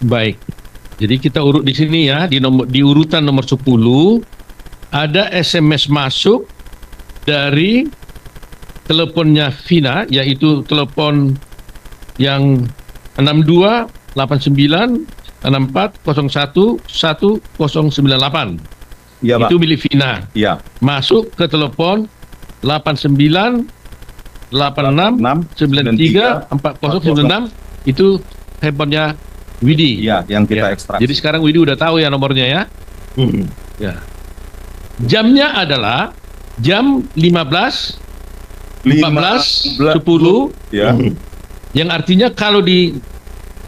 Baik. Jadi kita urut di sini ya, di urutan nomor 10 ada SMS masuk dari teleponnya Vina, yaitu telepon yang 628964011098. Iya, Pak. Itu milik Vina. Iya. Masuk ke telepon 8986934096, itu handphonenya Widi. Iya, yang kita Ya. ekstraksi. Jadi sekarang Widi udah tahu ya nomornya ya. Ya. Jamnya adalah jam 15:14:10, ya. yang artinya kalau di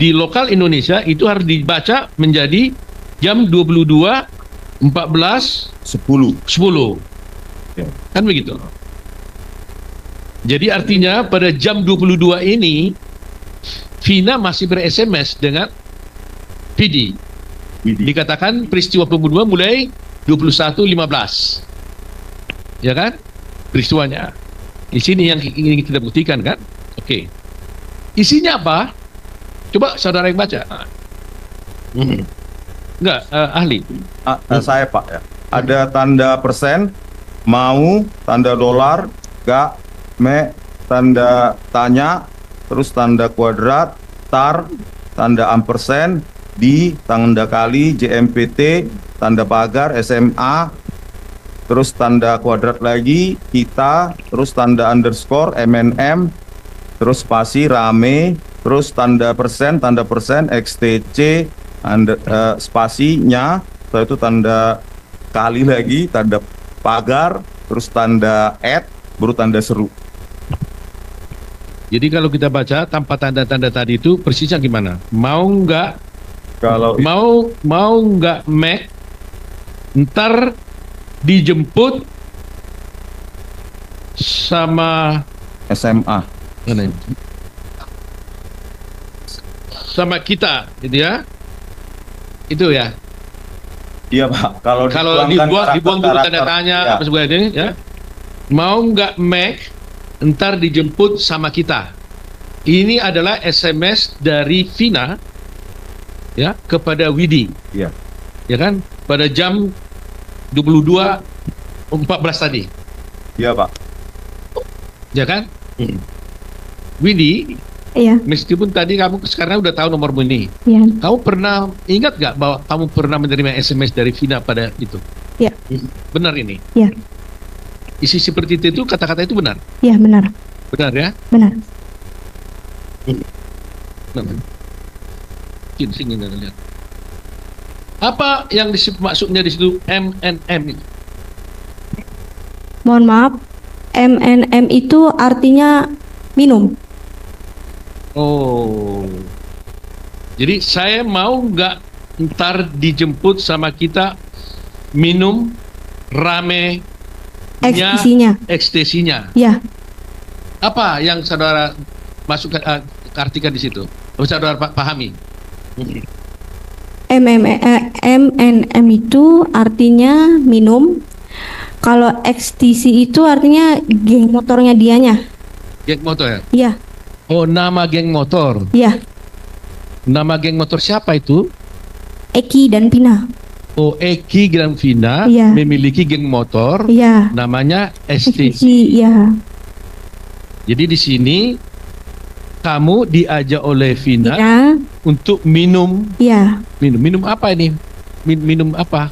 lokal Indonesia itu harus dibaca menjadi jam 22:14:10. Ya. Kan begitu. Jadi artinya pada jam 22 ini Vina masih ber-SMS dengan Vidi. Dikatakan peristiwa pembunuhan mulai 21:15. Ya kan? Peristiwanya. Di sini yang ingin kita buktikan kan? Oke. Isinya apa? Coba saudara yang baca. Enggak, ahli. Saya, Pak, ya. Ada tanda persen, mau, tanda dolar, gak, me, tanda tanya, terus tanda kuadrat, tar, tanda ampersen, di, tanda kali, JMPT, tanda pagar, SMA, terus tanda kuadrat lagi, kita, terus tanda underscore, MNM, terus spasi, rame, terus tanda persen, XTC, spasinya, setelah itu tanda kali lagi, tanda pagar, terus tanda add, baru tanda seru. Jadi kalau kita baca tanpa tanda-tanda tadi itu persisnya gimana? Mau nggak? Kalau mau nggak Mac? Ntar dijemput sama SMA. Sama kita, gitu ya? Itu ya. Iya, Pak. Kalau dibuang dulu tanda tanya ya. apa sebagainya ya. Mau nggak Mac? Ntar dijemput sama kita. Ini adalah SMS dari Vina ya kepada Widi. Iya. Ya kan? Pada jam 22:14 tadi. Iya, Pak. Ya kan? Widi, Iya. meskipun tadi kamu sekarang udah tahu nomormu ini, Iya. kamu pernah ingat nggak bahwa kamu pernah menerima SMS dari Vina pada itu? Iya. Benar ini? Iya. Isi seperti itu, kata-kata itu benar? Iya, benar. Benar ya? Benar. Benar. Sini kita lihat. Apa yang maksudnya di situ MNM itu? Mohon maaf, MNM itu artinya minum. Oh. Jadi saya mau nggak ntar dijemput sama kita minum rame ekstasinya. Ya. Apa yang saudara masukkan artikan di situ? Saudara pahami? MNM itu artinya minum. Kalau ekstasi itu artinya geng motornya dianya. Geng motor ya? Iya. Oh, nama geng motor. Iya. Nama geng motor siapa itu? Eki dan Pina. Oh, Eki dan Vina memiliki geng motor. Iya. Namanya STC. Iya. Jadi di sini kamu diajak oleh Vina untuk minum. Iya. Minum apa ini? Minum apa?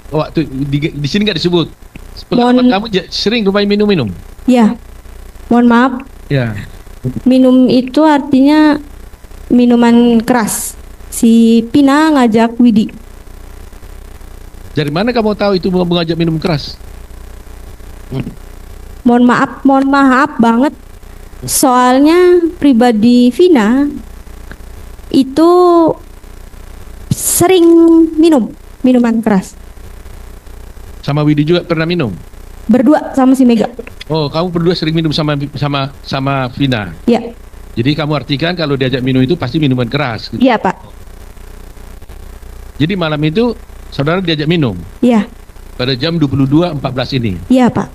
Waktu di sini nggak disebut. Kamu sering rupanya minum. Iya. Mohon maaf. Ya. Minum itu artinya minuman keras. Si Pina ngajak Widi. Dari mana kamu tahu itu mau mengajak minum keras? Mohon maaf banget. Soalnya pribadi Vina itu sering minum minuman keras. Sama Widi juga pernah minum? Berdua sama si Mega. Oh, kamu berdua sering minum sama Vina? Iya. Jadi kamu artikan kalau diajak minum itu pasti minuman keras? Gitu? Iya, Pak. Jadi malam itu saudara diajak minum? Iya. Pada jam 22:14 ini? Iya, Pak.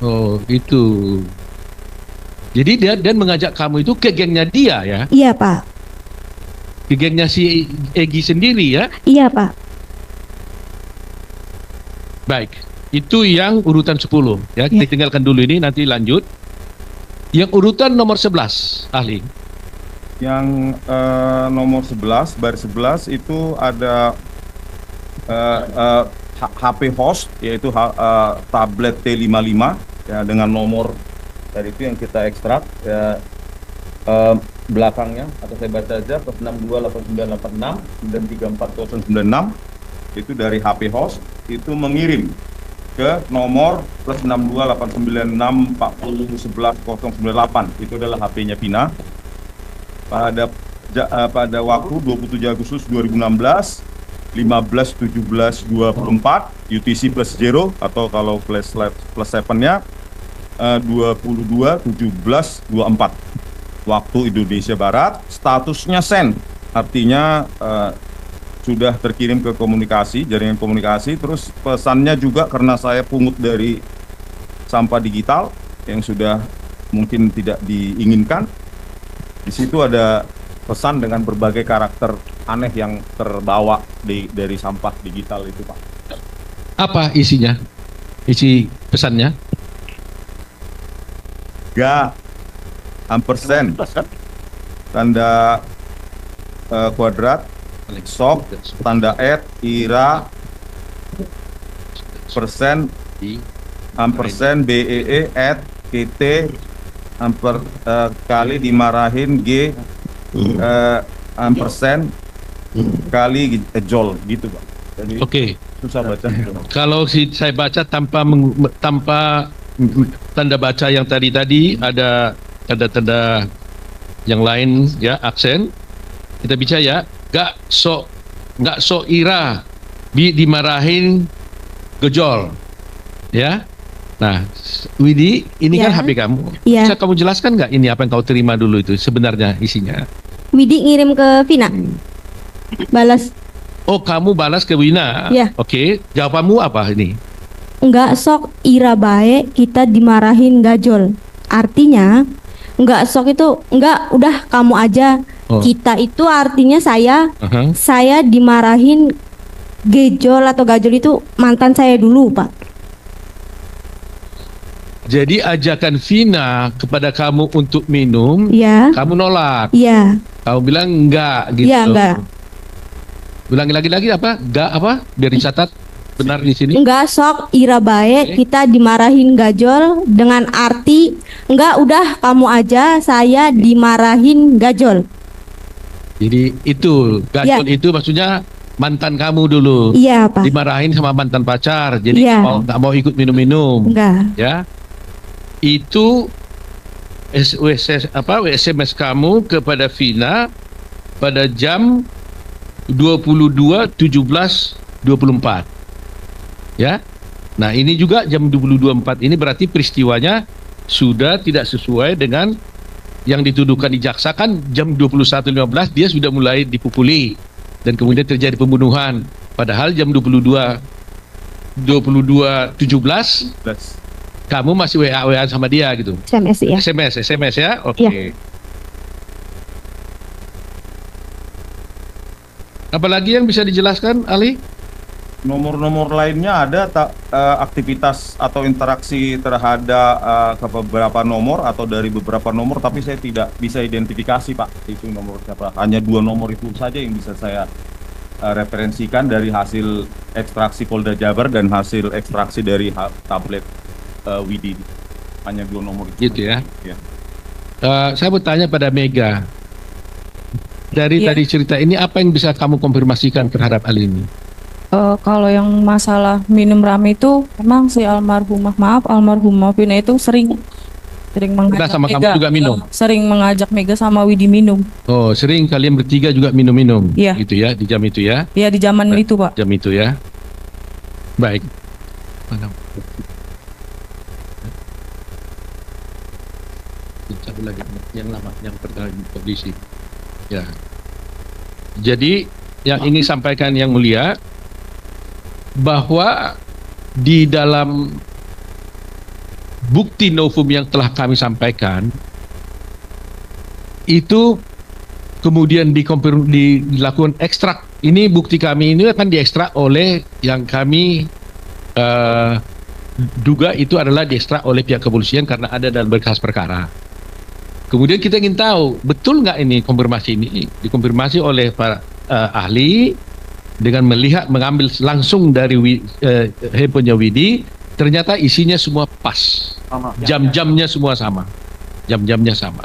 Oh, itu. Jadi dia mengajak kamu itu ke gengnya dia ya? Iya, Pak. gengnya si Egi sendiri ya. Iya, Pak. Baik, itu yang urutan 10 ya. Kita tinggalkan dulu ini, nanti lanjut. Yang urutan nomor 11, ahli. Yang nomor 11, baris 11 itu ada HP host, yaitu tablet T55 ya, dengan nomor dari itu yang kita ekstrak ya, belakangnya atau saya baca aja +628986 9349096 itu dari HP host, itu mengirim ke nomor +628964011098. Itu adalah HP-nya Vina pada waktu 27 Agustus 2016 15:17:24 UTC +0 atau kalau plus 7-nya 22:17:24 waktu Indonesia Barat. Statusnya send, artinya sudah terkirim ke komunikasi, jaringan komunikasi. Terus pesannya juga karena saya pungut dari sampah digital yang sudah mungkin tidak diinginkan. Di situ ada pesan dengan berbagai karakter aneh yang terbawa dari sampah digital itu, Pak. Apa isinya? Isi pesannya? Ga, ampersand, tanda kuadrat, sok, tanda ira, persen, ampersand, BEE, KT, kali dimarahin G, ampersand kali jol gitu, Pak. Jadi Oke. susah baca. Kalau saya baca tanpa tanda baca yang tadi ada tanda-tanda yang lain ya, aksen. Kita bicara ya, nggak sok ira dimarahin gejol ya. Nah, Widi, ini kan Ya. HP kamu. Ya. Bisa kamu jelaskan nggak ini apa yang kau terima dulu itu sebenarnya isinya? Widi ngirim ke Vina. Balas, Oh, kamu balas ke Wina. Ya. Oke, jawabanmu apa ini? enggak sok ira bae kita dimarahin gajol. Artinya, enggak sok itu enggak, udah kamu aja. Oh. Kita itu artinya saya Aha. saya dimarahin gejol atau gajol itu mantan saya dulu, Pak. Jadi ajakan Vina kepada kamu untuk minum, Iya. kamu nolak. Iya. Kamu bilang enggak gitu. Iya, enggak. Ulangi lagi apa? Enggak apa? Biar dicatat benar di sini. Enggak sok ira bae Oke. kita dimarahin gajol dengan arti enggak, udah kamu aja saya dimarahin gajol. Jadi itu gacol itu maksudnya mantan kamu dulu. Iya, Pak. Dimarahin sama mantan pacar. Jadi Iya. nggak mau ikut minum-minum. Enggak. Ya. Itu SMS kamu kepada Vina pada jam 22:17:24. Ya. Nah, ini juga jam 22:04 ini berarti peristiwanya sudah tidak sesuai dengan yang dituduhkan di jaksa. Kan jam 21:15 dia sudah mulai dipukuli dan kemudian terjadi pembunuhan. Padahal jam 22:17 kamu masih WA sama dia gitu. SMS ya. SMS ya. Oke. Iya. Apalagi yang bisa dijelaskan, Ali? Nomor-nomor lainnya ada aktivitas atau interaksi terhadap ke beberapa nomor atau dari beberapa nomor, tapi saya tidak bisa identifikasi, Pak, itu nomor siapa. Hanya 2 nomor itu saja yang bisa saya referensikan dari hasil ekstraksi Polda Jabar dan hasil ekstraksi dari tablet Widi. Hanya 2 nomor itu. Gitu ya. Ya. Saya bertanya pada Mega. Dari Iya. tadi cerita ini apa yang bisa kamu konfirmasikan terhadap hal ini? Kalau yang masalah minum rame itu emang si almarhumah Vina itu sering mengajak sama kamu Mega, juga minum? sering mengajak Mega sama Widi minum. Oh, sering kalian bertiga juga minum-minum. Iya. Gitu ya, di jam itu ya. Ya di zaman itu, Pak. Jam itu ya. Baik. Mana? Satu lagi yang lama, yang pertama kondisi. Ya. Jadi yang ingin sampaikan yang mulia bahwa di dalam bukti novum yang telah kami sampaikan itu kemudian dilakukan ekstrak. Ini bukti kami ini akan diekstrak oleh yang kami duga itu adalah diekstrak oleh pihak kepolisian karena ada dalam berkas perkara. Kemudian kita ingin tahu betul nggak ini konfirmasi ini dikonfirmasi oleh para ahli dengan melihat mengambil langsung dari handphonenya Widi, ternyata isinya semua pas, jam-jamnya semua sama, jam-jamnya sama.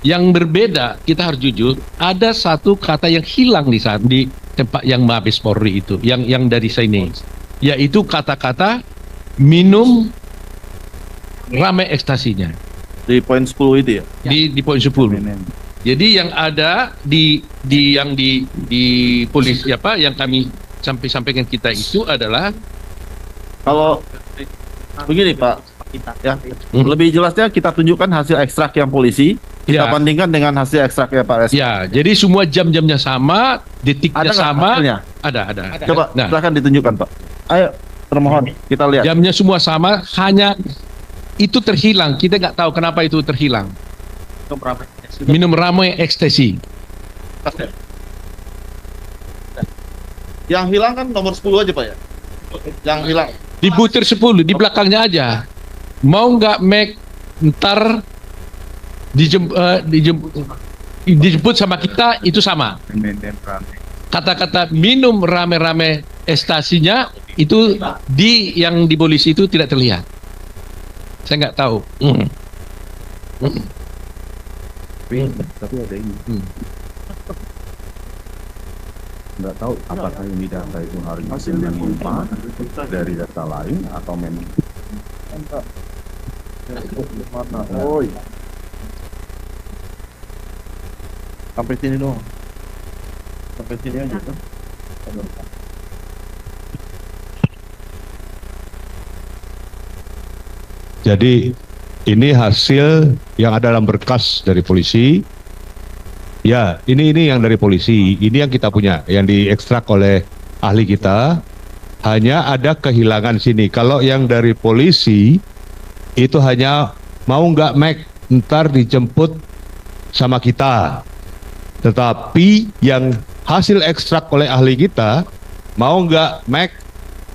Yang berbeda, kita harus jujur, ada satu kata yang hilang di saat di tempat yang Mabes Polri itu, yang dari sini, yaitu kata-kata minum rame ekstasinya. Di poin 10 itu ya? Di poin 10. Jadi yang ada di polisi apa yang kami sampaikan kita itu adalah kalau begini Pak, ya lebih jelasnya kita tunjukkan hasil ekstrak yang polisi, kita Ya. bandingkan dengan hasil ekstrak ya Pak Res. ya, jadi semua jam-jamnya sama, detiknya Ada nggak sama. hasilnya? Ada. Coba Nah, silakan ditunjukkan Pak. Ayo, termohon kita lihat. jamnya semua sama, hanya itu terhilang. Kita nggak tahu kenapa itu terhilang. Minum ramai ekstasi. Yang hilang kan nomor 10 aja Pak ya? Yang hilang. Di butir 10, di belakangnya aja. Mau nggak make ntar dijemput sama kita itu sama. Kata-kata minum rame-rame ekstasinya itu yang di polisi itu tidak terlihat. Saya nggak tahu. Tapi ada ini. Nggak tahu apakah ini data itu harus menimpa dari data lain atau memang Oh. Sampai sini doang. Sampai sini aja kan. Jadi ini hasil yang ada dalam berkas dari polisi. Ya, ini yang dari polisi. Ini yang kita punya, yang diekstrak oleh ahli kita. Hanya ada kehilangan sini. Kalau yang dari polisi itu hanya mau nggak Mac ntar dijemput sama kita. Tetapi yang hasil ekstrak oleh ahli kita mau nggak Mac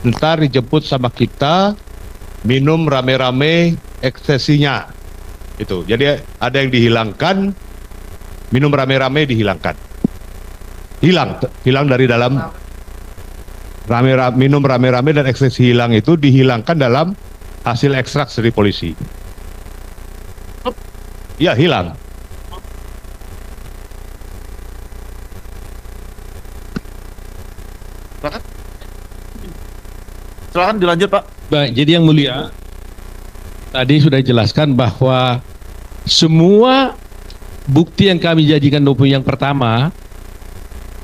ntar dijemput sama kita, minum rame-rame ekstasinya. Itu. Jadi ada yang dihilangkan, minum rame-rame dihilangkan. Hilang dari dalam minum rame-rame dan ekstasi hilang itu dihilangkan dalam hasil ekstrak dari polisi. Ya, hilang. Silakan dilanjut Pak. Baik, jadi yang mulia, tadi sudah dijelaskan bahwa semua bukti yang kami jadikan dokumen yang pertama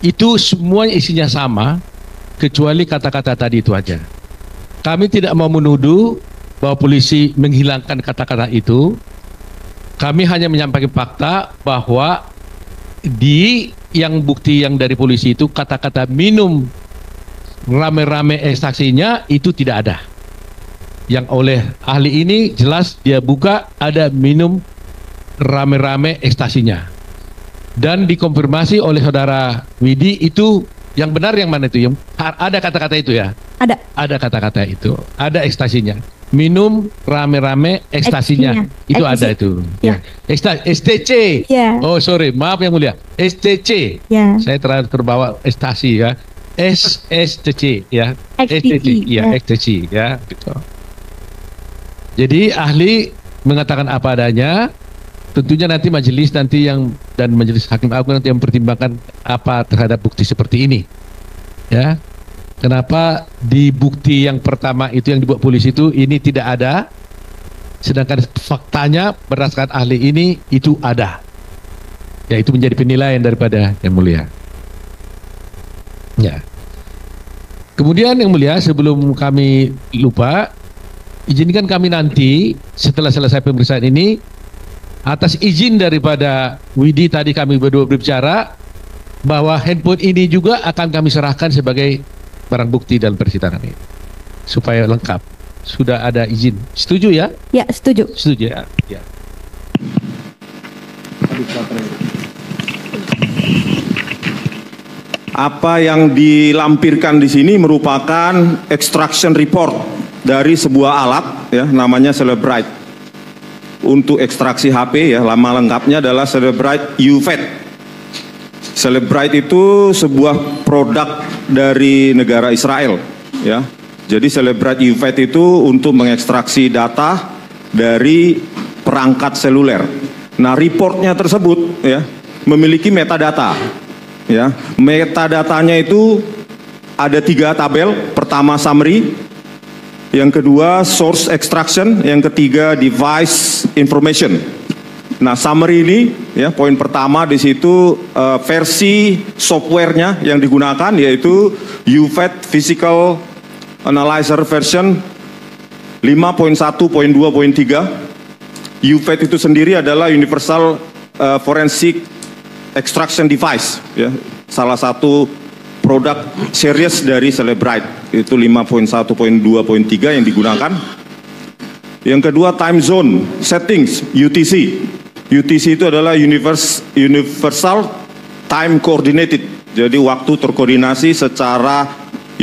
itu semua isinya sama kecuali kata-kata tadi itu aja. Kami tidak mau menuduh bahwa polisi menghilangkan kata-kata itu. Kami hanya menyampaikan fakta bahwa di yang bukti yang dari polisi itu kata-kata minum rame-rame ekstasinya itu tidak ada. Yang oleh ahli ini jelas dia buka ada minum rame-rame ekstasinya. Dan dikonfirmasi oleh saudara Widi itu yang benar yang mana itu? Yang ada kata-kata itu ya? Ada. Ada kata-kata itu. Ada ekstasinya. Minum rame-rame ekstasinya. Itu Ekstasi. ada itu. Ya. STC. Ya. Oh sorry, maaf yang mulia. STC. Ya. Saya terbawa ekstasi ya. STC ya. XTC, ya, ya. XTC ya, gitu. Jadi ahli mengatakan apa adanya. Tentunya nanti majelis dan majelis hakim agung nanti yang mempertimbangkan apa terhadap bukti seperti ini. Ya. Kenapa di bukti yang pertama itu yang dibuat polisi itu ini tidak ada, sedangkan faktanya berdasarkan ahli ini itu ada. Ya, itu menjadi penilaian daripada yang mulia. Ya. Kemudian yang mulia, sebelum kami lupa, izinkan kami nanti setelah selesai pemeriksaan ini, atas izin daripada Widi tadi kami berdua berbicara bahwa handphone ini juga akan kami serahkan sebagai barang bukti dalam persidangan ini supaya lengkap. Sudah ada izin. Setuju ya? Ya, setuju. Setuju ya. Ya. Apa yang dilampirkan di sini merupakan extraction report dari sebuah alat ya namanya Celebrite. Untuk ekstraksi HP ya, nama lengkapnya adalah Celebrite UFET. Celebrite itu sebuah produk dari negara Israel ya. Jadi Celebrite UFET itu untuk mengekstraksi data dari perangkat seluler. Nah, reportnya tersebut ya memiliki metadata. Ya, metadatanya itu ada 3 tabel. Pertama summary, yang kedua source extraction, yang ketiga device information. Nah, summary ini ya poin pertama di situ versi softwarenya yang digunakan yaitu UFET Physical Analyzer version 5.1.2.3. UFET itu sendiri adalah Universal Forensic Extraction Device ya, salah satu produk series dari Celebrite itu 5.1.2.3 yang digunakan. Yang kedua time zone settings UTC. UTC itu adalah Universal Time Coordinated. Jadi waktu terkoordinasi secara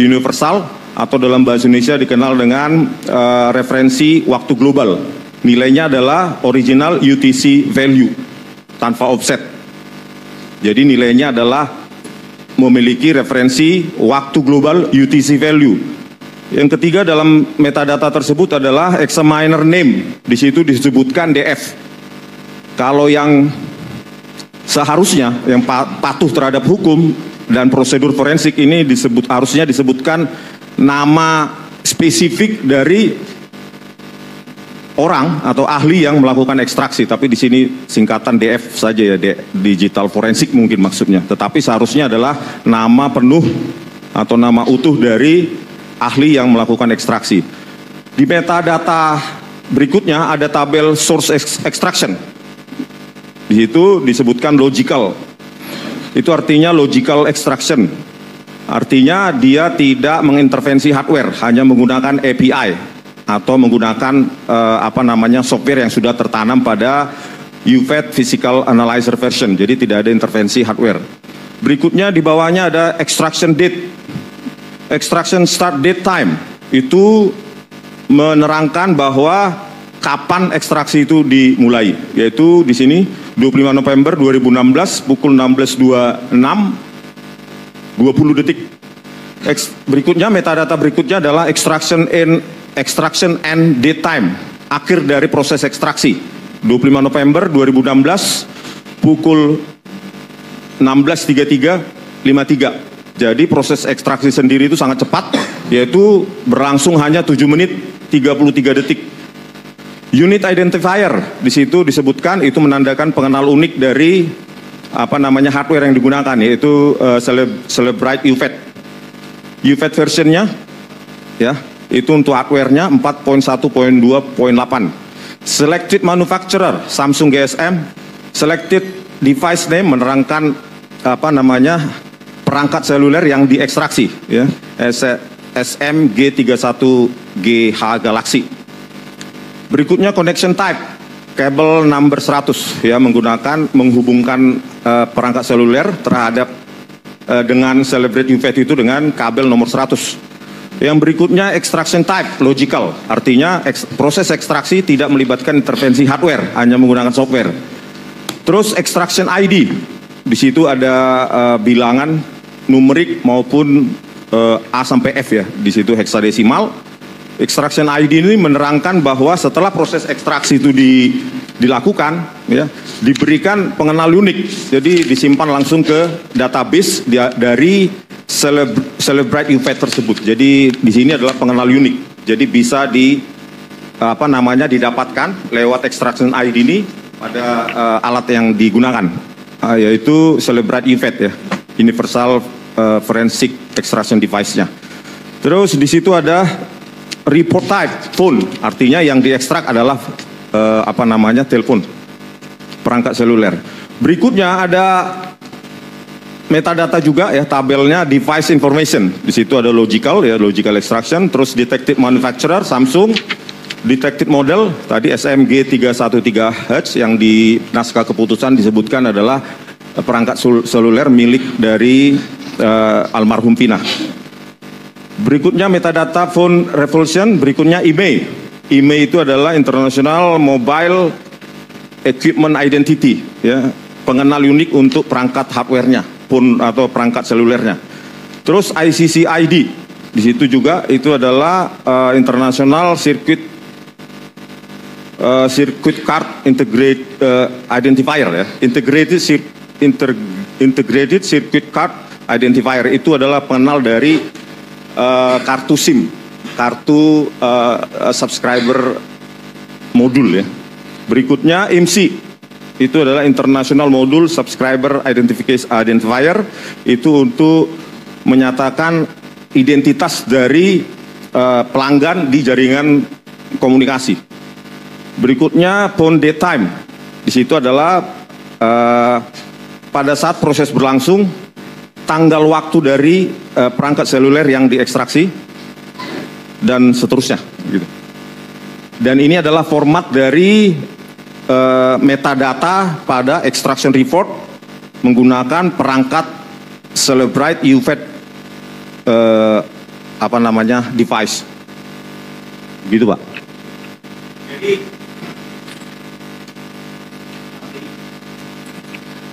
universal atau dalam bahasa Indonesia dikenal dengan referensi waktu global. Nilainya adalah original UTC value tanpa offset. Jadi nilainya adalah memiliki referensi waktu global UTC value. Yang ketiga dalam metadata tersebut adalah examiner name. Di situ disebutkan DF. Kalau yang seharusnya yang patuh terhadap hukum dan prosedur forensik ini harusnya disebutkan nama spesifik dari orang atau ahli yang melakukan ekstraksi, tapi di sini singkatan DF saja ya, digital forensik mungkin maksudnya. Tetapi seharusnya adalah nama penuh atau nama utuh dari ahli yang melakukan ekstraksi. Di metadata berikutnya ada tabel source extraction. Di situ disebutkan logical. Itu artinya logical extraction. Artinya dia tidak mengintervensi hardware, hanya menggunakan API. Atau menggunakan software yang sudah tertanam pada UFET Physical Analyzer version. Jadi tidak ada intervensi hardware. Berikutnya di bawahnya ada extraction date, extraction start date time. Itu menerangkan bahwa kapan ekstraksi itu dimulai. Yaitu di sini 25 November 2016 pukul 16.26 20 detik. Berikutnya metadata berikutnya adalah extraction and date time, akhir dari proses ekstraksi 25 November 2016 pukul 16.53 Jadi proses ekstraksi sendiri itu sangat cepat, yaitu berlangsung hanya 7 menit 33 detik. Unit identifier di situ disebutkan itu menandakan pengenal unik dari hardware yang digunakan, yaitu Celebrite UFET. UFET versionnya ya itu untuk hardware-nya 4.1.2.8. Selected manufacturer Samsung GSM. Selected device name menerangkan perangkat seluler yang diekstraksi ya. SMG31GH Galaxy. Berikutnya connection type, kabel number 100 ya, menghubungkan perangkat seluler terhadap dengan Celebrite UFET itu dengan kabel nomor 100. Yang berikutnya extraction type, logical, artinya proses ekstraksi tidak melibatkan intervensi hardware, hanya menggunakan software. Terus extraction ID, di situ ada bilangan numerik maupun A sampai F ya, di situ heksadesimal. Extraction ID ini menerangkan bahwa setelah proses ekstraksi itu dilakukan, ya, diberikan pengenal unik, jadi disimpan langsung ke database dari Celebrite UFET tersebut. Jadi di sini adalah pengenal unik, jadi bisa didapatkan lewat extraction ID ini pada alat yang digunakan, yaitu Celebrite UFET ya, Universal Forensic Extraction Device-nya. Terus di situ ada report type phone, artinya yang diekstrak adalah telepon, perangkat seluler. Berikutnya ada metadata juga ya, tabelnya device information. Di situ ada logical ya, logical extraction, terus detected manufacturer Samsung, detected model tadi SMG313H yang di naskah keputusan disebutkan adalah perangkat seluler milik dari almarhum Vina. Berikutnya metadata phone revolution, berikutnya IMEI. IMEI itu adalah International Mobile Equipment Identity, ya, pengenal unik untuk perangkat hardware-nya, phone atau perangkat selulernya. Terus ICC ID, di situ juga itu adalah International Circuit Card Identifier, ya, Integrated Circuit Card Identifier itu adalah pengenal dari kartu SIM, kartu subscriber modul, ya. Berikutnya IMSI, itu adalah International Module Subscriber Identifier, itu untuk menyatakan identitas dari pelanggan di jaringan komunikasi. Berikutnya phone daytime, di situ adalah pada saat proses berlangsung, tanggal waktu dari perangkat seluler yang diekstraksi dan seterusnya, gitu. Dan ini adalah format dari metadata pada extraction report menggunakan perangkat Celebrite UFED device, gitu Pak.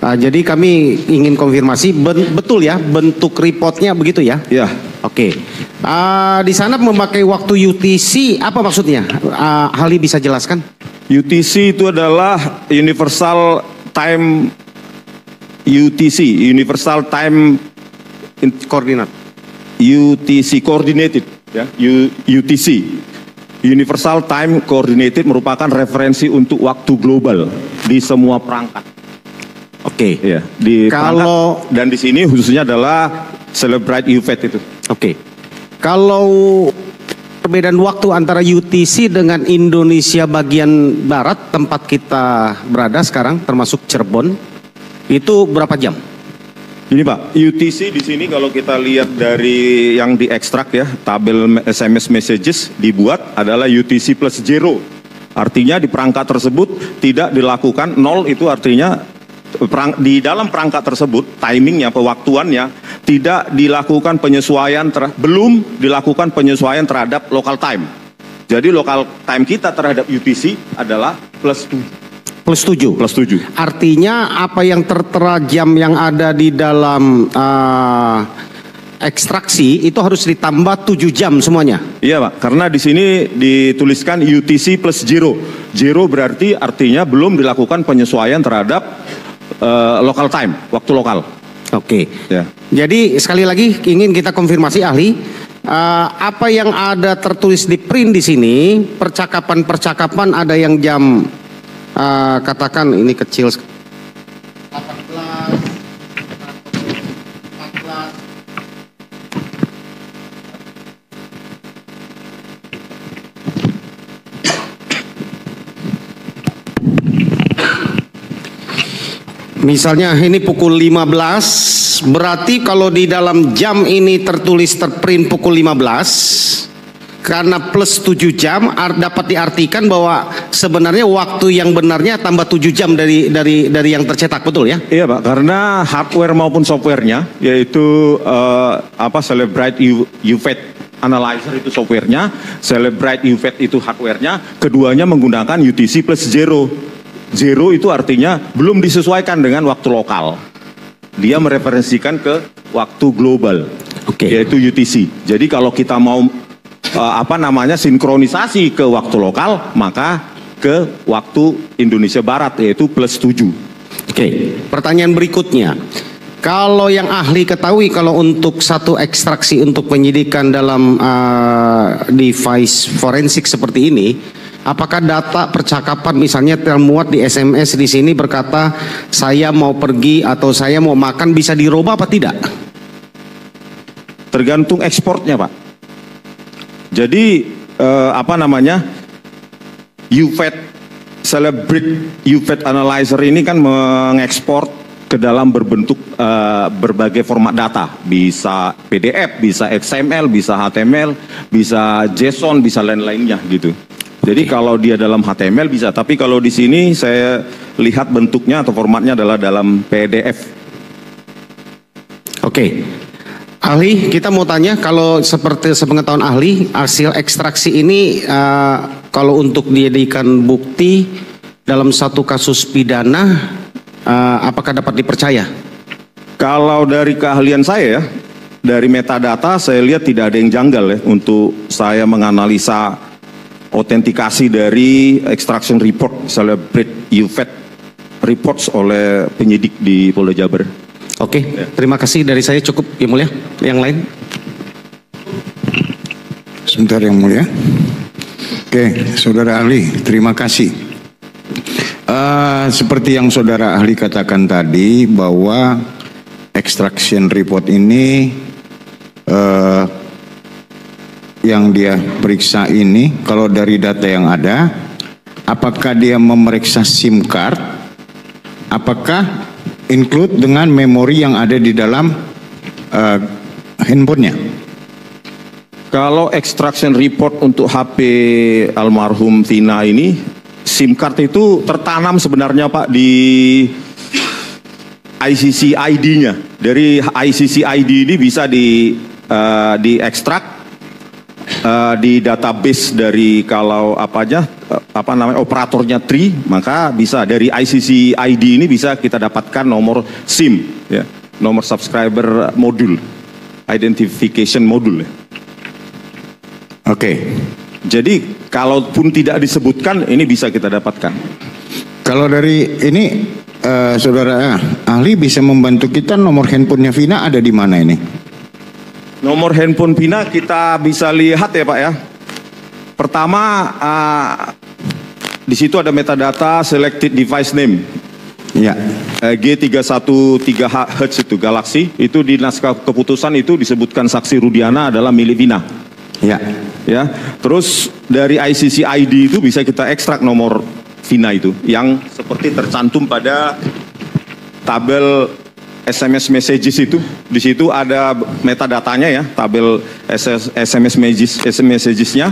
Jadi kami ingin konfirmasi betul ya bentuk reportnya begitu ya? Ya. Oke. Di sana memakai waktu UTC apa maksudnya? Hali bisa jelaskan? UTC itu adalah Universal Time Universal Time Coordinate. UTC Coordinated, ya. UTC Universal Time Coordinated merupakan referensi untuk waktu global di semua perangkat. Oke. Ya, di kalau dan di sini khususnya adalah Celebrite UFED itu. Oke. Kalau perbedaan waktu antara UTC dengan Indonesia bagian barat tempat kita berada sekarang termasuk Cirebon itu berapa jam? Ini Pak, UTC di sini kalau kita lihat dari yang diekstrak, ya, tabel SMS messages dibuat adalah UTC plus 0. Artinya di perangkat tersebut tidak dilakukan 0, itu artinya di dalam perangkat tersebut timingnya, pewaktuannya tidak dilakukan penyesuaian, belum dilakukan penyesuaian terhadap local time. Jadi local time kita terhadap UTC adalah plus 7. Plus 7. Plus 7. Artinya apa yang tertera jam yang ada di dalam ekstraksi itu harus ditambah 7 jam semuanya. Iya Pak, karena di sini dituliskan UTC plus 0. 0 berarti artinya belum dilakukan penyesuaian terhadap local time, waktu lokal. Oke. Ya. Jadi sekali lagi ingin kita konfirmasi ahli, apa yang ada tertulis di print di sini, percakapan ada yang jam katakan ini kecil 18, 14. Misalnya ini pukul 15, berarti kalau di dalam jam ini tertulis terprint pukul 15, karena plus 7 jam dapat diartikan bahwa sebenarnya waktu yang benarnya tambah 7 jam dari yang tercetak, betul ya? Iya Pak, karena hardware maupun softwarenya, yaitu Celebrite UFED Analyzer itu softwarenya, Celebrite UFED itu hardwarenya, keduanya menggunakan UTC plus 0. 0 itu artinya belum disesuaikan dengan waktu lokal. Dia mereferensikan ke waktu global, yaitu UTC. Jadi kalau kita mau sinkronisasi ke waktu lokal, maka ke waktu Indonesia Barat, yaitu plus 7. Oke. Pertanyaan berikutnya, kalau yang ahli ketahui, kalau untuk satu ekstraksi untuk penyidikan dalam device forensik seperti ini, apakah data percakapan misalnya termuat di SMS di sini berkata saya mau pergi atau saya mau makan bisa dirubah apa tidak? Tergantung ekspornya Pak. Jadi UFED Celebrate UFED Analyzer ini kan mengekspor ke dalam berbentuk berbagai format data, bisa PDF, bisa XML, bisa HTML, bisa JSON, bisa lain-lainnya gitu. Jadi kalau dia dalam HTML bisa, tapi kalau di sini saya lihat bentuknya atau formatnya adalah dalam PDF. Oke. Ahli, kita mau tanya, kalau seperti sepengetahuan ahli, hasil ekstraksi ini kalau untuk dijadikan bukti dalam satu kasus pidana, apakah dapat dipercaya? Kalau dari keahlian saya ya, dari metadata saya lihat tidak ada yang janggal ya untuk saya menganalisa autentikasi dari extraction report, misalnya Brett Yufet reports oleh penyidik di Polda Jabar. Oke, terima kasih dari saya cukup, Yang Mulia. Yang lain? Sebentar Yang Mulia. Oke, Saudara Ahli, terima kasih. Seperti yang Saudara Ahli katakan tadi, bahwa extraction report ini yang dia periksa ini, kalau dari data yang ada, apakah dia memeriksa SIM card, apakah include dengan memori yang ada di dalam handphonenya? Kalau extraction report untuk HP almarhum Vina ini, SIM card itu tertanam sebenarnya Pak di ICC ID-nya. Dari ICC ID ini bisa diekstrak di database dari kalau operatornya Tri, maka bisa dari ICC ID ini bisa kita dapatkan nomor SIM, ya, nomor subscriber modul, identification modul. Ya. Oke. Jadi kalaupun tidak disebutkan, ini bisa kita dapatkan. Kalau dari ini Saudara Ahli bisa membantu kita, nomor handphonenya Vina ada di mana ini? Nomor handphone Vina kita bisa lihat ya Pak ya. Pertama di situ ada metadata selected device name. Ya. G313H itu Galaxy, itu di naskah keputusan itu disebutkan saksi Rudiana adalah milik Vina. Ya. Ya. Terus dari ICC ID itu bisa kita ekstrak nomor Vina itu yang seperti tercantum pada tabel SMS messages itu. Di situ ada metadatanya ya, tabel SMS messages-nya.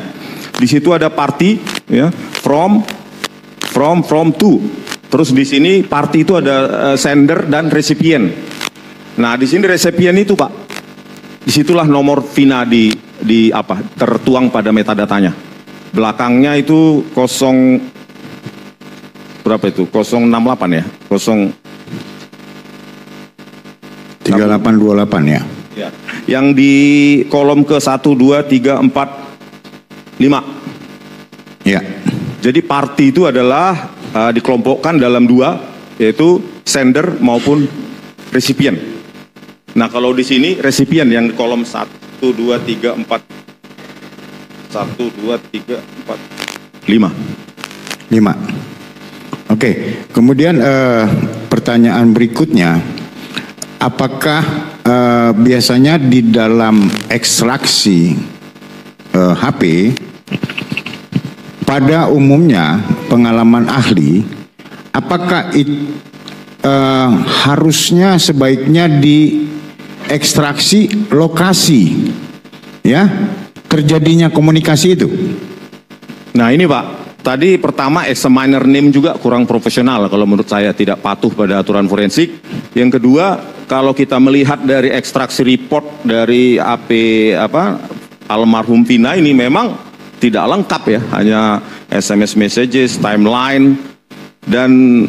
Di situ ada party ya, from to. Terus di sini party itu ada sender dan recipient. Nah, di sini recipient itu Pak. Disitulah nomor Vina tertuang pada metadatanya. Belakangnya itu 068 ya. 3828 ya. Ya. Yang di kolom ke 1, 2, 3, 4, 5. Ya. Jadi party itu adalah dikelompokkan dalam dua, yaitu sender maupun recipient. Nah kalau di sini recipient yang di kolom 1, 2, 3, 4, 1, 2, 3, 4, 5. Oke, kemudian pertanyaan berikutnya, apakah biasanya di dalam ekstraksi HP pada umumnya pengalaman ahli, apakah harusnya sebaiknya diekstraksi lokasi ya terjadinya komunikasi itu? Nah ini Pak, tadi pertama examiner name juga kurang profesional kalau menurut saya, tidak patuh pada aturan forensik. Yang kedua, kalau kita melihat dari ekstraksi report dari almarhum Vina ini memang tidak lengkap ya, hanya SMS messages, timeline, dan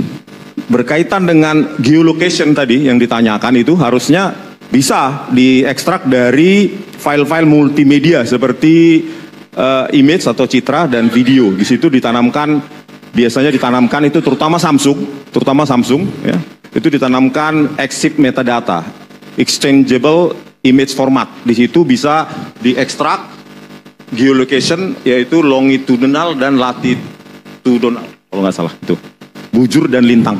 berkaitan dengan geolocation tadi yang ditanyakan itu harusnya bisa diekstrak dari file-file multimedia seperti image atau citra dan video. Di situ biasanya ditanamkan itu terutama Samsung ya. Itu ditanamkan EXIF metadata, exchangeable image format. Di situ bisa diekstrak geolocation, yaitu longitudinal dan latitudinal kalau nggak salah itu, bujur dan lintang.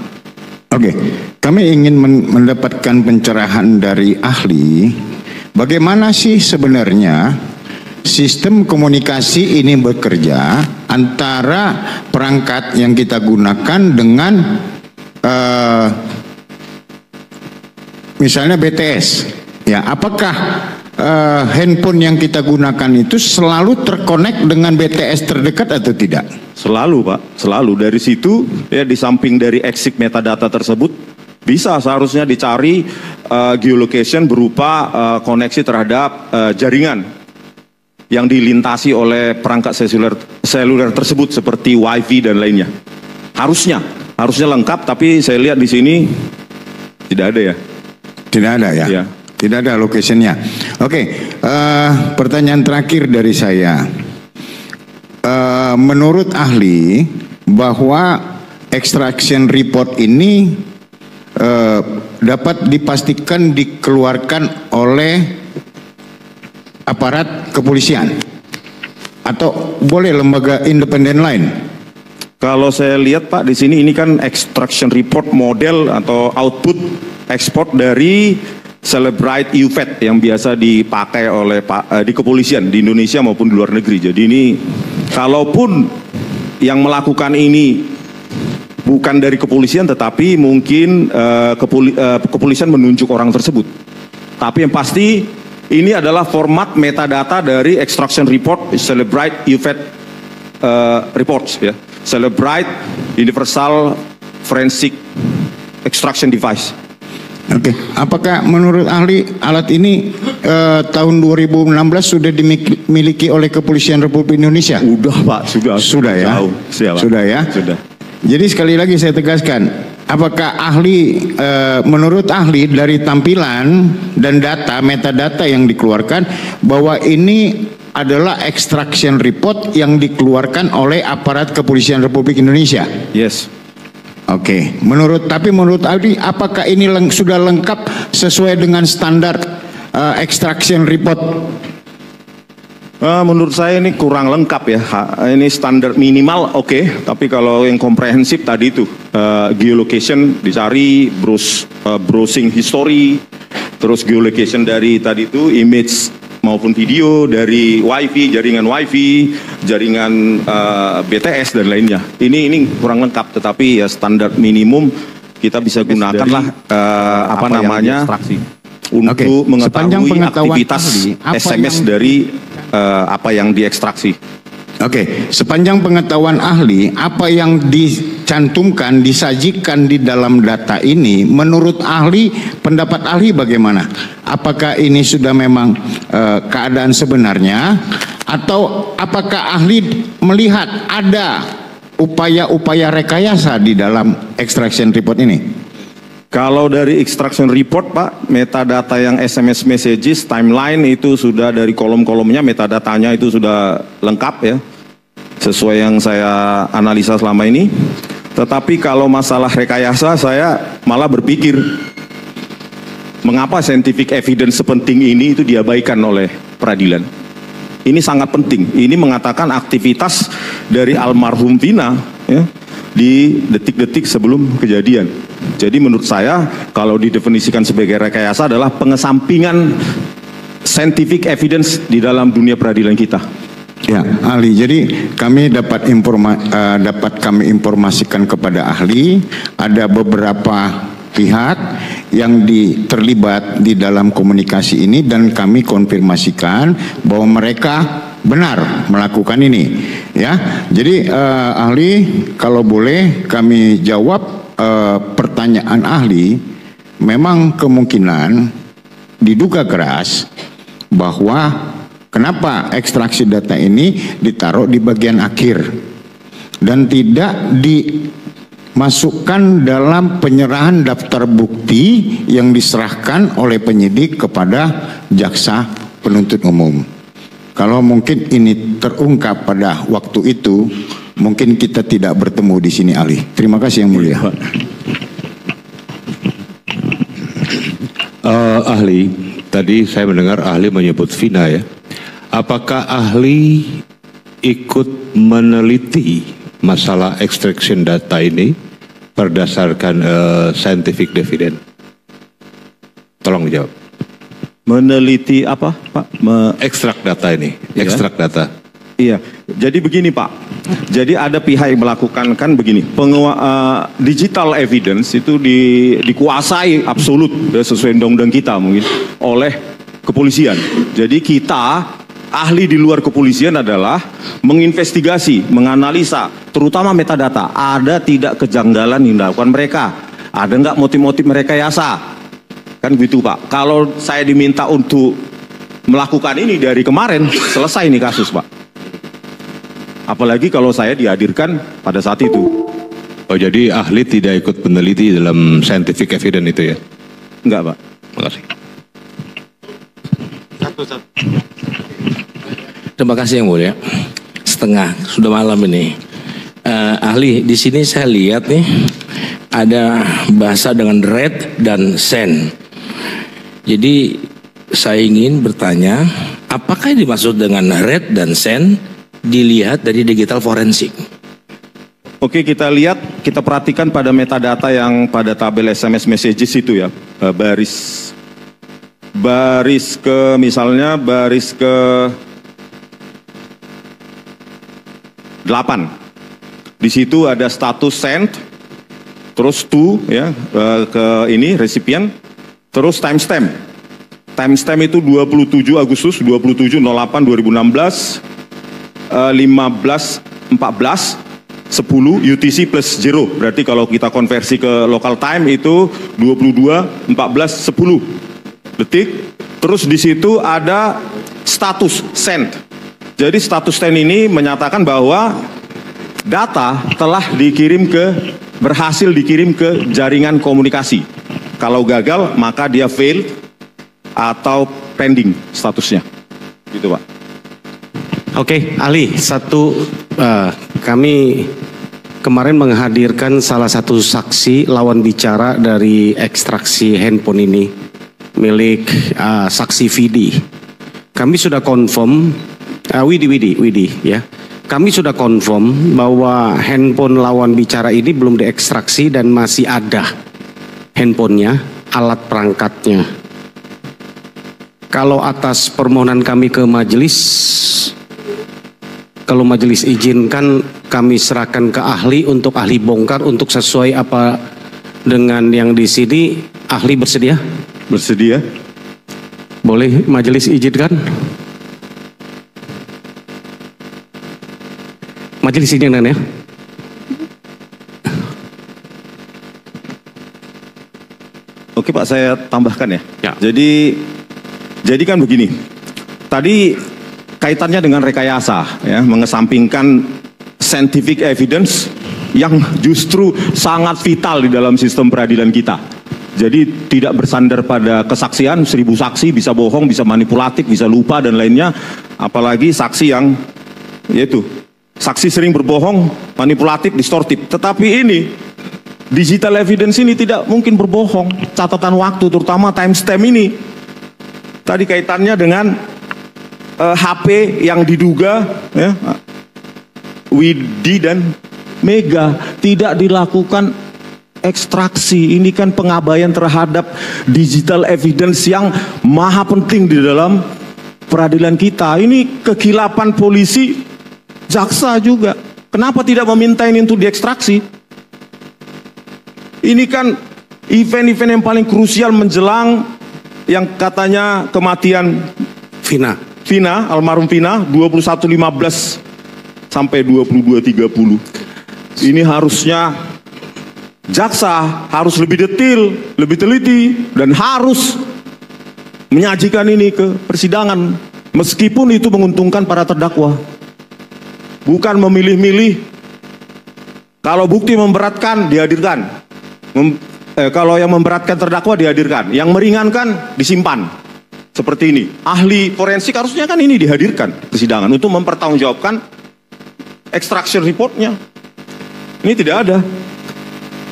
Oke, kami ingin mendapatkan pencerahan dari ahli, bagaimana sih sebenarnya sistem komunikasi ini bekerja antara perangkat yang kita gunakan dengan misalnya BTS. Ya, apakah handphone yang kita gunakan itu selalu terkonek dengan BTS terdekat atau tidak? Selalu Pak, selalu. Dari situ ya, di samping dari exit metadata tersebut bisa seharusnya dicari geolocation berupa koneksi terhadap jaringan yang dilintasi oleh perangkat seluler tersebut seperti wifi dan lainnya. Harusnya lengkap, tapi saya lihat di sini tidak ada ya. Tidak ada ya? Ya. Tidak ada locationnya. Oke, pertanyaan terakhir dari saya. Menurut ahli bahwa extraction report ini dapat dipastikan dikeluarkan oleh aparat kepolisian atau boleh lembaga independen lain? Kalau saya lihat Pak di sini ini kan extraction report model atau output ekspor dari Celebrite UFED yang biasa dipakai oleh di kepolisian di Indonesia maupun di luar negeri. Jadi ini kalaupun yang melakukan ini bukan dari kepolisian, tetapi mungkin kepolisian menunjuk orang tersebut. Tapi yang pasti ini adalah format metadata dari extraction report Celebrite UFED reports ya. Celebrite Universal Forensic Extraction Device. Oke, apakah menurut ahli alat ini tahun 2016 sudah dimiliki oleh Kepolisian Republik Indonesia? Sudah Pak, sudah ya. Jauh. Sudah ya. Sudah. Jadi sekali lagi saya tegaskan, apakah ahli menurut ahli dari tampilan dan data metadata yang dikeluarkan bahwa ini adalah extraction report yang dikeluarkan oleh aparat Kepolisian Republik Indonesia? Yes. Oke, tapi menurut ahli apakah ini sudah lengkap sesuai dengan standar extraction report? Menurut saya ini kurang lengkap ya. Ini standar minimal oke, tapi kalau yang komprehensif tadi itu geolocation dicari, browsing history, terus geolocation dari tadi itu image maupun video dari wifi, jaringan BTS dan lainnya. Ini kurang lengkap, tetapi ya standar minimum kita bisa gunakan lah untuk mengetahui aktivitas SMS dari apa yang diekstraksi. Oke, sepanjang pengetahuan ahli, apa yang dicantumkan, disajikan di dalam data ini, menurut ahli, pendapat ahli bagaimana? Apakah ini sudah memang keadaan sebenarnya, atau apakah ahli melihat ada upaya-upaya rekayasa di dalam extraction report ini? Kalau dari extraction report Pak, metadata yang SMS messages, timeline itu sudah dari kolom-kolomnya, metadatanya itu sudah lengkap ya, sesuai yang saya analisa selama ini. Tetapi kalau masalah rekayasa, saya malah berpikir, mengapa scientific evidence sepenting ini itu diabaikan oleh peradilan? Ini sangat penting, ini mengatakan aktivitas dari almarhum Vina ya, di detik-detik sebelum kejadian. Jadi menurut saya kalau didefinisikan sebagai rekayasa adalah pengesampingan scientific evidence di dalam dunia peradilan kita. Ya, ahli. Jadi kami dapat kami informasikan kepada ahli ada beberapa pihak yang terlibat di dalam komunikasi ini dan kami konfirmasikan bahwa mereka benar melakukan ini ya. Jadi ahli kalau boleh kami jawab pertanyaan ahli, memang kemungkinan diduga keras bahwa kenapa ekstraksi data ini ditaruh di bagian akhir dan tidak dimasukkan dalam penyerahan daftar bukti yang diserahkan oleh penyidik kepada jaksa penuntut umum. Kalau mungkin ini terungkap pada waktu itu, mungkin kita tidak bertemu di sini, ahli. Terima kasih yang mulia. Ahli, tadi saya mendengar ahli menyebut Vina ya. Apakah ahli ikut meneliti masalah extraction data ini berdasarkan scientific evidence? Tolong dijawab. Meneliti apa, Pak? Ekstrak data ini, ekstrak data. Iya, jadi begini Pak. Jadi ada pihak yang melakukan kan begini, digital evidence itu dikuasai absolut ya, sesuai undang-undang kita mungkin oleh kepolisian. Jadi kita ahli di luar kepolisian adalah menginvestigasi, menganalisa, terutama metadata. Ada tidak kejanggalan yang dilakukan mereka? Ada nggak motif-motif merekayasa? Kan gitu Pak. Kalau saya diminta untuk melakukan ini dari kemarin, selesai ini kasus Pak. Apalagi kalau saya dihadirkan pada saat itu. Oh, jadi ahli tidak ikut peneliti dalam scientific evidence itu ya? Enggak Pak. Makasih. Terima kasih Yang Mulia. Setengah, sudah malam ini. Ahli, di sini saya lihat nih ada bahasa dengan red dan sen. Jadi saya ingin bertanya, apakah yang dimaksud dengan red dan sen dilihat dari digital forensik? Oke, kita lihat, kita perhatikan pada metadata yang pada tabel SMS messages itu ya, baris ke misalnya baris ke 8. Di situ ada status sent, terus to ya ke ini recipient, terus timestamp. Timestamp itu 27 Agustus 27/08/2016 15:14 10 UTC plus 0. Berarti kalau kita konversi ke local time itu 22:14:10 detik. Terus di situ ada status send. Jadi status send ini menyatakan bahwa data telah berhasil dikirim ke jaringan komunikasi. Kalau gagal maka dia fail atau pending statusnya. Gitu Pak. Oke, ahli, kami kemarin menghadirkan salah satu saksi lawan bicara dari ekstraksi handphone ini milik saksi Vidi. Kami sudah confirm, Widi ya. Kami sudah confirm bahwa handphone lawan bicara ini belum diekstraksi dan masih ada handphonenya, alat perangkatnya. Kalau atas permohonan kami ke majelis, kalau majelis izinkan, kami serahkan ke ahli untuk ahli bongkar untuk sesuai apa dengan yang di sini. Ahli bersedia? Bersedia. Boleh majelis izinkan? Majelis izinkan ya. Oke Pak, saya tambahkan ya. Ya. Jadi kan begini. Tadi kaitannya dengan rekayasa, ya, mengesampingkan scientific evidence yang justru sangat vital di dalam sistem peradilan kita. Jadi tidak bersandar pada kesaksian, 1000 saksi bisa bohong, bisa manipulatif, bisa lupa dan lainnya. Apalagi saksi yang, yaitu, saksi sering berbohong, manipulatif, distortif. Tetapi ini, digital evidence ini tidak mungkin berbohong. Catatan waktu, terutama timestamp ini. Tadi kaitannya dengan HP yang diduga ya, Widi dan Mega tidak dilakukan ekstraksi. Ini kan pengabaian terhadap digital evidence yang maha penting di dalam peradilan kita. Ini kekilapan polisi, jaksa juga. Kenapa tidak meminta ini untuk diekstraksi? Ini kan event-event yang paling krusial menjelang yang katanya kematian Vina, almarhum Vina, 21.15 sampai 22.30. Ini harusnya jaksa harus lebih detail, lebih teliti, dan harus menyajikan ini ke persidangan. Meskipun itu menguntungkan para terdakwa. Bukan memilih-milih. Kalau bukti memberatkan, dihadirkan. Kalau yang memberatkan terdakwa, dihadirkan. Yang meringankan, disimpan. Seperti ini, ahli forensik harusnya kan ini dihadirkan persidangan untuk mempertanggungjawabkan extraction reportnya. Ini tidak ada.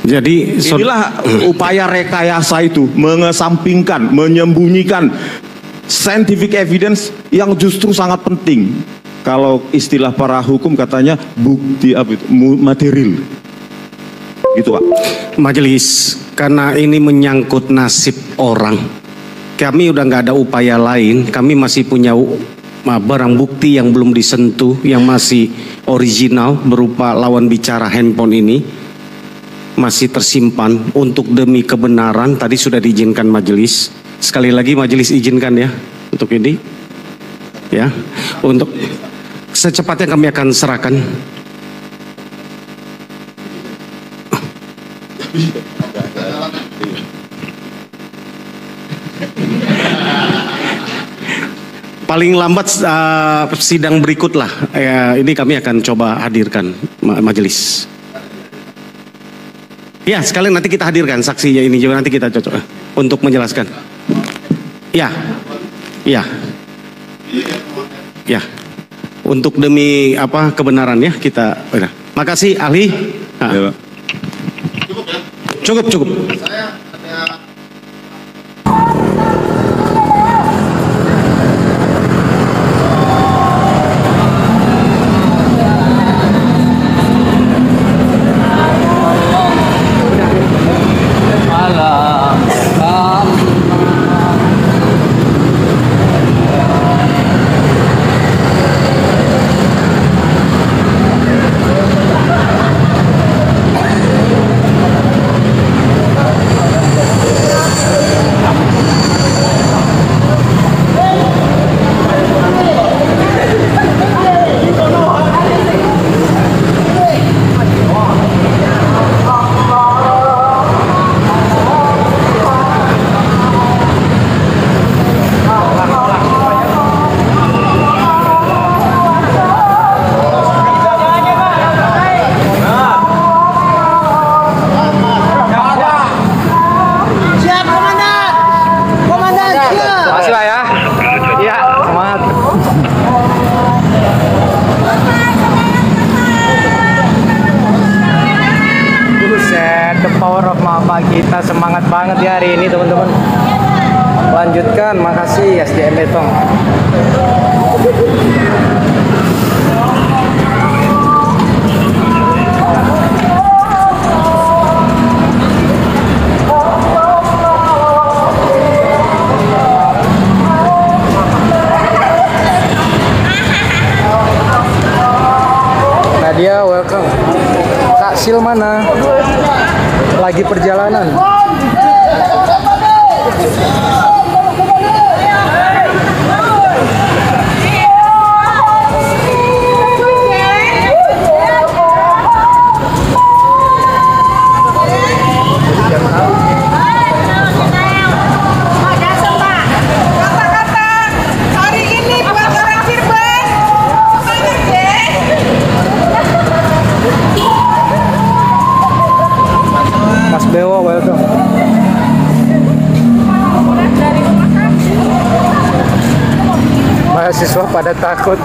Jadi inilah upaya rekayasa itu, mengesampingkan, menyembunyikan scientific evidence yang justru sangat penting. Kalau istilah para hukum katanya bukti material. Gitu Pak. Majelis, karena ini menyangkut nasib orang. Kami udah nggak ada upaya lain, kami masih punya barang bukti yang belum disentuh, yang masih original berupa lawan bicara handphone ini masih tersimpan untuk demi kebenaran. Tadi sudah diizinkan majelis. Sekali lagi majelis izinkan ya, untuk ini. Ya, untuk secepatnya kami akan serahkan. Paling lambat sidang berikut lah. Ini kami akan coba hadirkan majelis. Ya, sekalian nanti kita hadirkan saksinya ini juga nanti kita cocok untuk menjelaskan. Ya, ya, ya. Untuk demi apa kebenaran ya kita. Makasih ahli. Nah. Cukup, cukup. Kita semangat banget ya hari ini teman-teman. Lanjutkan, makasih SDM Betong. Nadia, welcome. Kak Sil mana? Lagi perjalanan. Mas Bewo, welcome. Mahasiswa pada takut.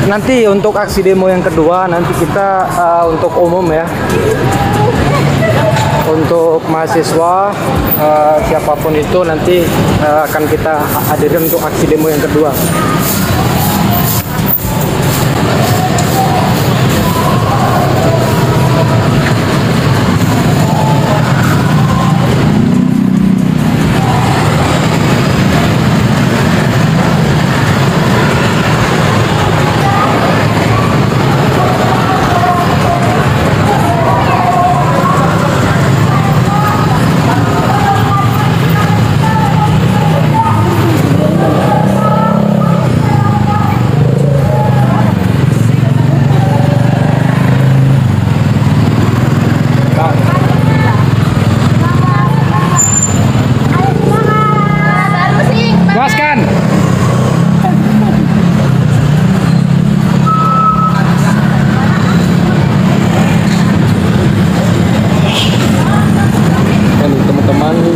Nanti untuk aksi demo yang kedua, nanti kita untuk umum ya. Untuk mahasiswa siapapun itu nanti akan kita hadirkan untuk aksi demo yang kedua.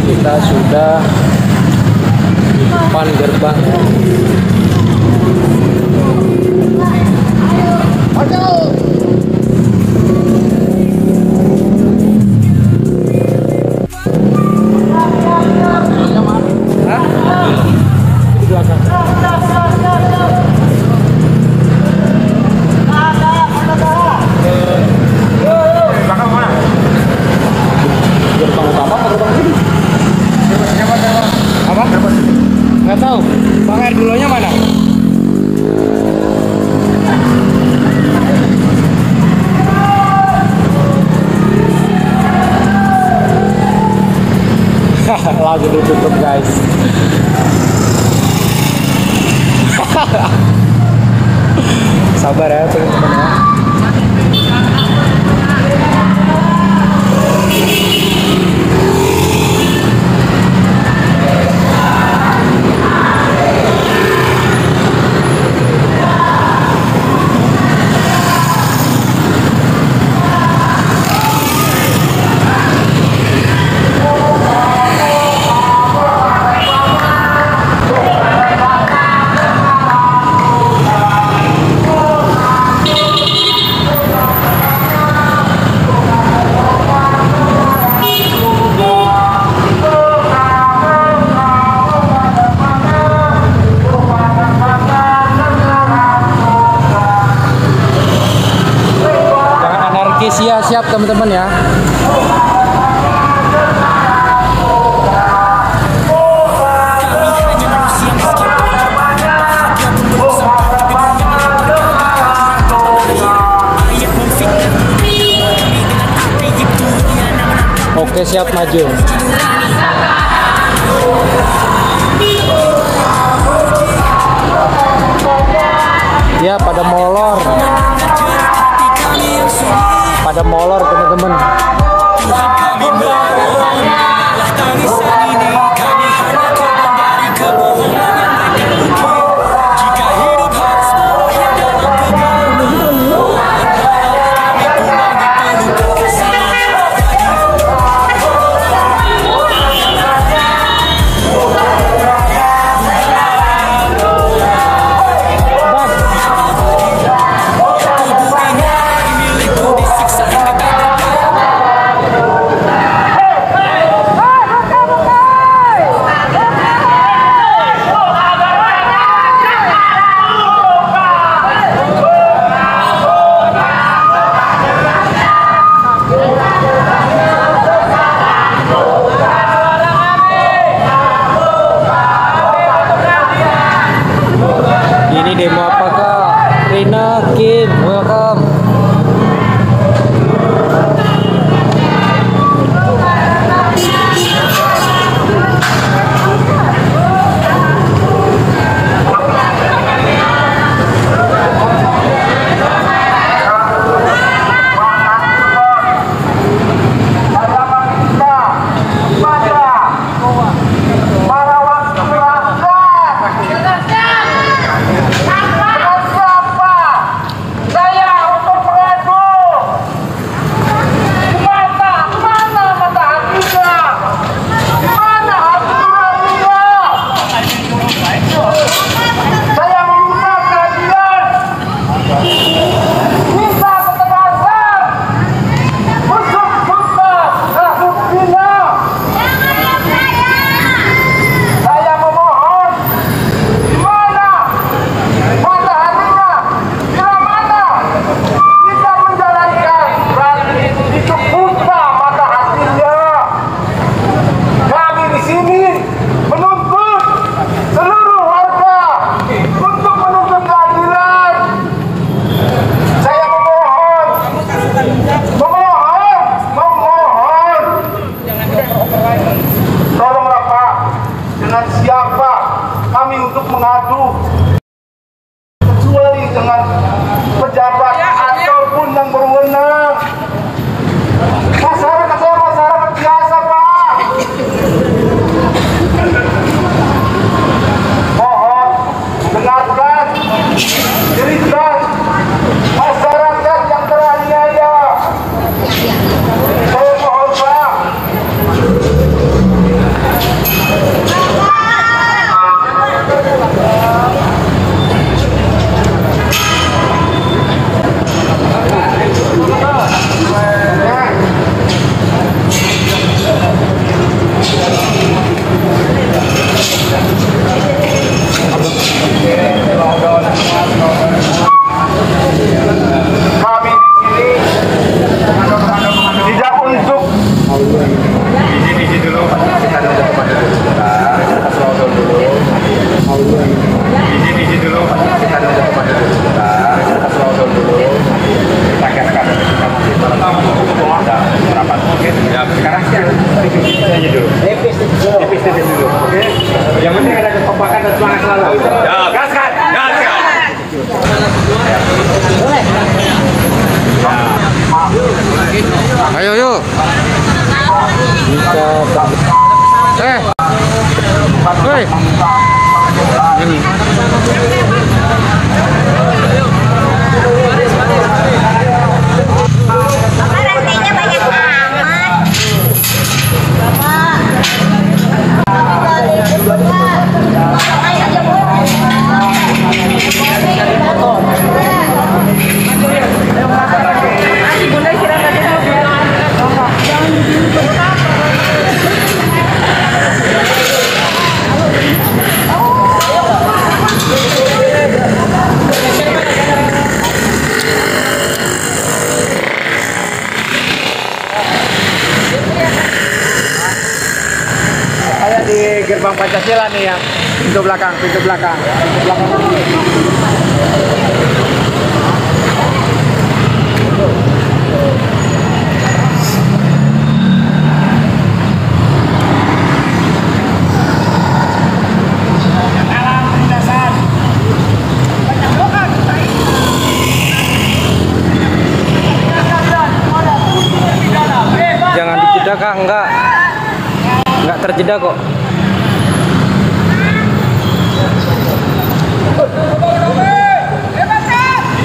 Kita sudah di depan gerbang. Nggak tahu, Bang air dulunya mana? Langsung ditutup guys. Sabar ya teman-teman ya. Siap teman-teman ya. Oke, siap maju. Ya, pada molor. Pada molor teman-teman. Demo apakah? Rina, Kim, welcome. Ayo yuk. Woi. Ini. Saya di gerbang Pancasila nih yang pintu belakang. Jangan dijeda Kak, enggak terjeda kok.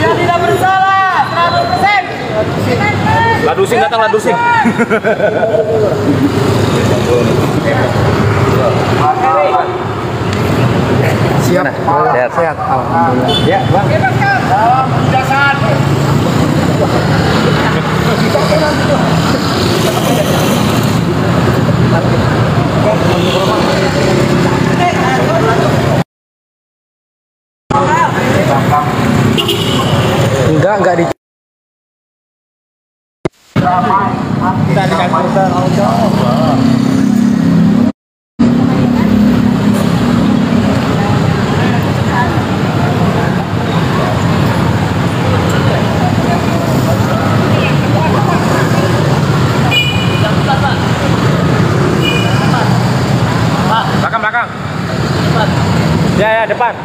Dia tidak bersalah, 100%. Ladusing datang, ladusing. Siap, sehat. Alhamdulillah. Ya, Bang. Salam kebijakan. Enggak di kita dikasih Belakang. Ya, depan.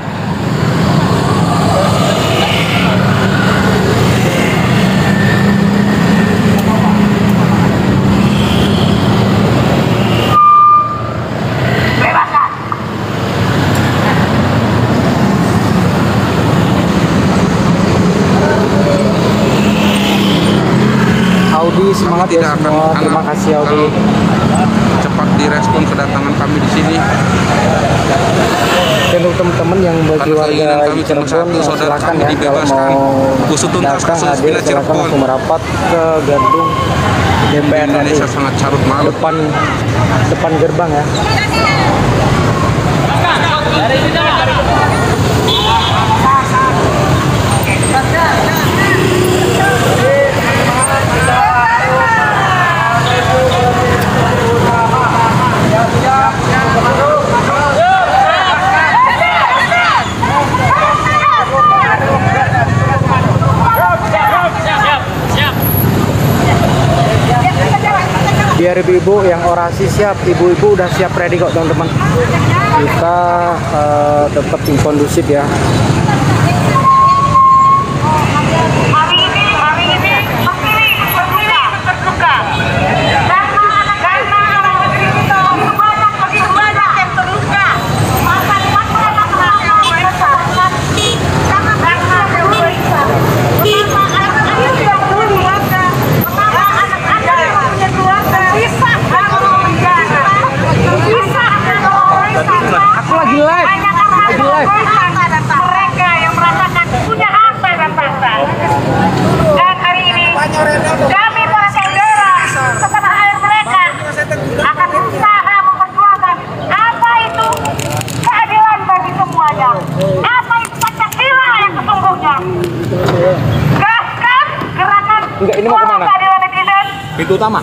Audi, semangat ya semua. Terima kasih Audi. Cepat direspon kedatangan kami di sini. Dan untuk teman-teman yang bagi warga kami cuma satu, saudara silakan kami ya, kalau dibebaskan. mau Usut tuntas datang kasus hadir Villa silakan Cirebon. langsung merapat ke gedung DPR Indonesia sangat carut marut. depan gerbang ya. Biar ibu-ibu yang orasi siap, ibu-ibu udah siap ready kok teman-teman. Kita tetap kondusif ya. Aku lagi live. Mereka yang merasakan punya apa dan bangsa. Dan hari ini kami para saudara setelah air mereka akan berusaha memperjuangkan apa itu keadilan bagi semuanya. Apa itu Pancasila yang sesungguhnya. Gaskan gerakan keadilan netizen. Pintu utama.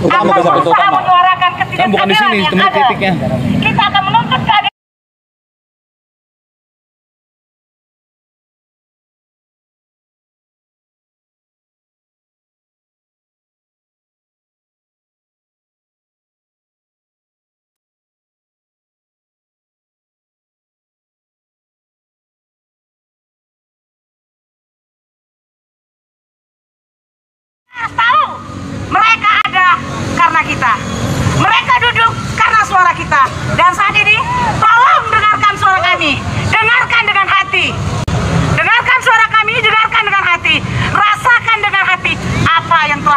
Akan berusaha menyuarakan ketidakadilan yang ada. Kita akan menuntut keadilan. Tahu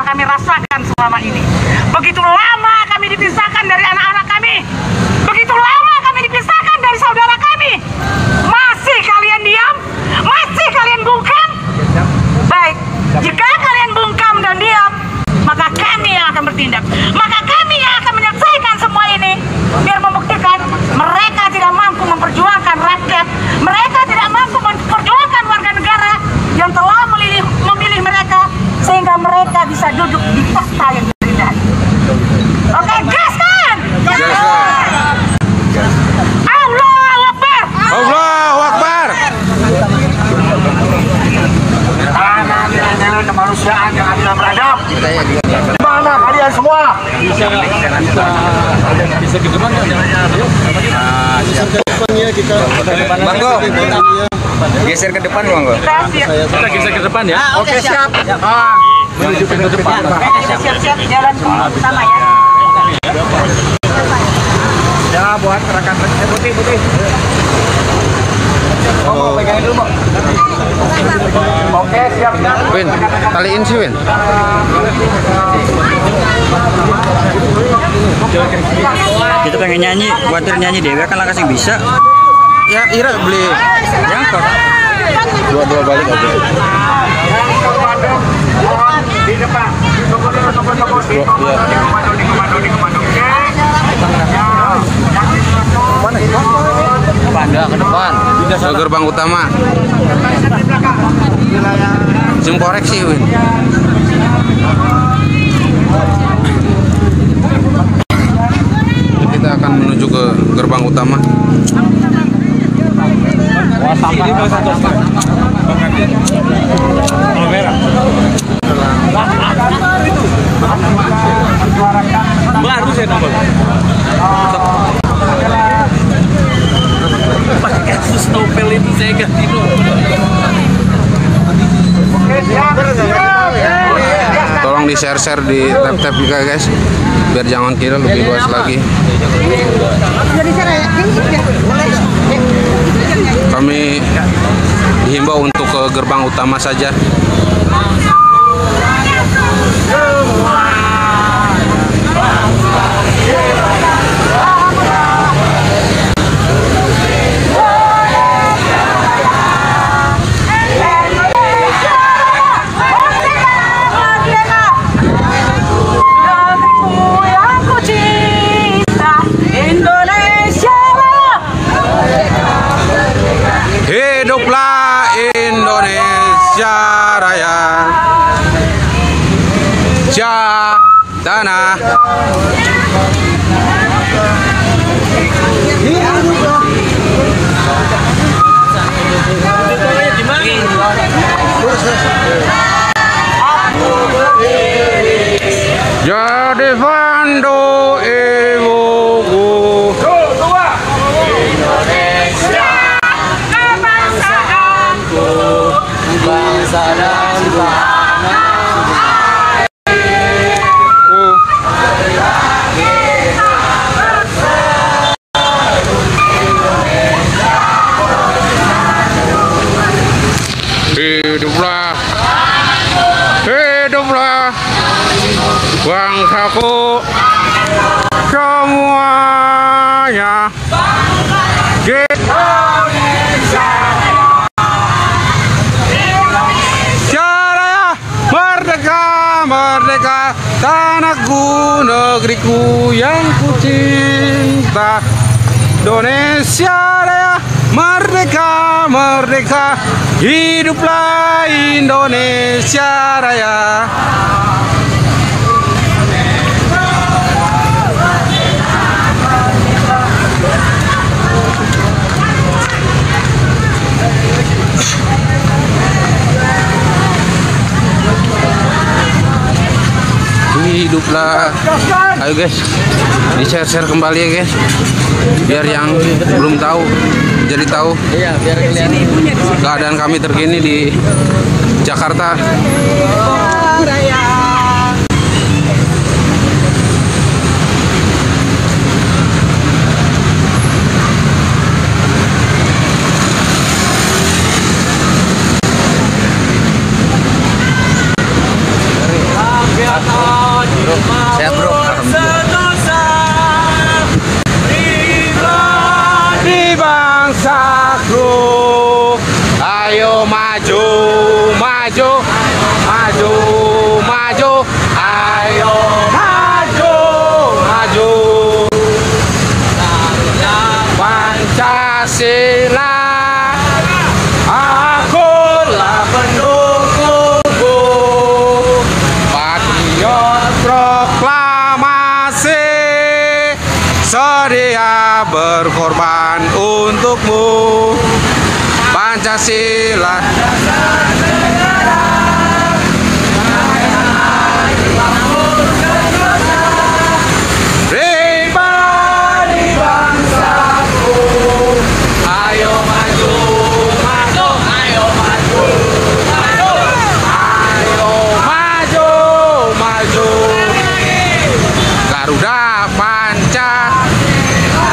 kami rasakan selama ini. Begitu lama kami dipisahkan dari anak-anak kami. Begitu lama kami dipisahkan dari saudara kami. Masih kalian diam? Masih kalian bungkam? Baik, jika kalian bungkam dan diam, maka kami yang akan bertindak. Maka kami yang akan menyelesaikan semua ini, biar membuktikan mereka tidak mampu memperjuangkan rakyat. Mereka tidak mampu memperjuangkan warga negara yang telah memilih mereka, sehingga mereka bisa duduk di tahta yang terindah. Oke, gaskan! Allahu Akbar! Allahu Akbar! Nilai kemanusiaan yang adil dan beradab. Mana kalian semua? Bisa ke depan ya kita. Monggo. Geser ke depan monggo. Kita geser ke depan ya. Oke, siap. Menuju ke depan. Siap-siap jalan utama ya. Ya buat rekan putih. Oh, pegangin dulu, Mbak. Oke, siap. Win, taliin sih Win. Kita pengen nyanyi, buatir nyanyi Dewa kan lah kasih bisa. Ya, Ira beli jangkau. Dua balik aja. Di depan. Ke depan. Ke gerbang utama. Zoom koreksi Win. Kita akan menuju ke gerbang utama. Baru saya nambah. Pakai kasus novel itu saya ganti Tolong di share di tab juga guys, biar jangan kira lebih luas lagi. Kami dihimbau untuk ke gerbang utama saja. Hiduplah Indonesia Raya, tanah. Jadi Vandu ibuku. Indonesia kebangsaanku, bangsa dan tanah airku. Hiduplah, hiduplah bangsaku semuanya. Indonesia Raya, merdeka, merdeka, tanahku, negeriku yang ku cinta. Indonesia Raya, merdeka, merdeka, hiduplah Indonesia Raya. Hiduplah. Ayo guys, di share kembali ya guys, biar yang belum tahu jadi tahu. Iya, biar keadaan kami terkini di Jakarta. maju, maju, maju, ayo maju, maju. Pancasila, akulah pendukungmu. Patriot proklamasi, sedia berkorban untukmu. Pancasila. Pribadi bangsaku, ayo maju, maju, ayo maju, maju, ayo maju, maju. Garuda Pancasila.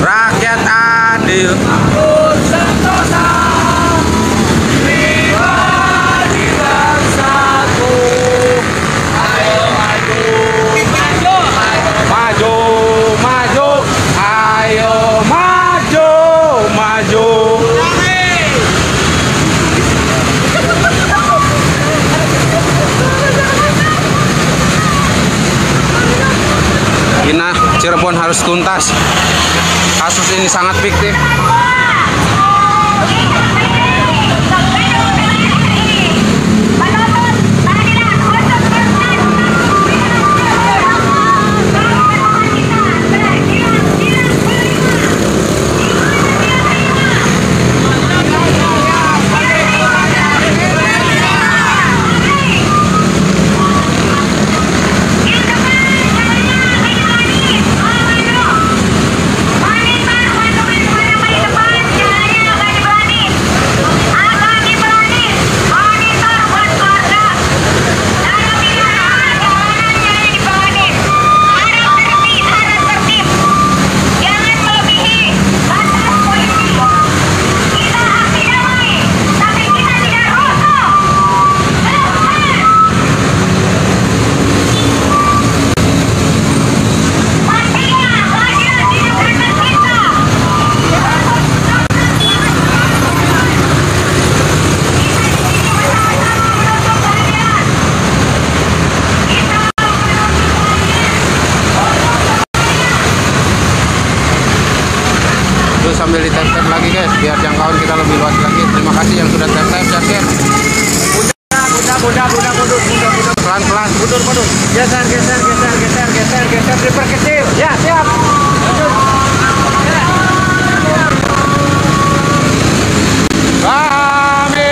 Rakyat adil, pribadi bangsaku, ayo maju, maju, maju, maju, ayo maju, maju. Ina, Cirebon harus tuntas. Kasus ini sangat fiktif. Sambil di-tap-tap lagi guys, biar jangkauan kita lebih luas lagi. Terima kasih yang sudah tap-tap, share. Mundur. Pelan-pelan. Mundur. Geser, diperkecil. Ya, siap. Kami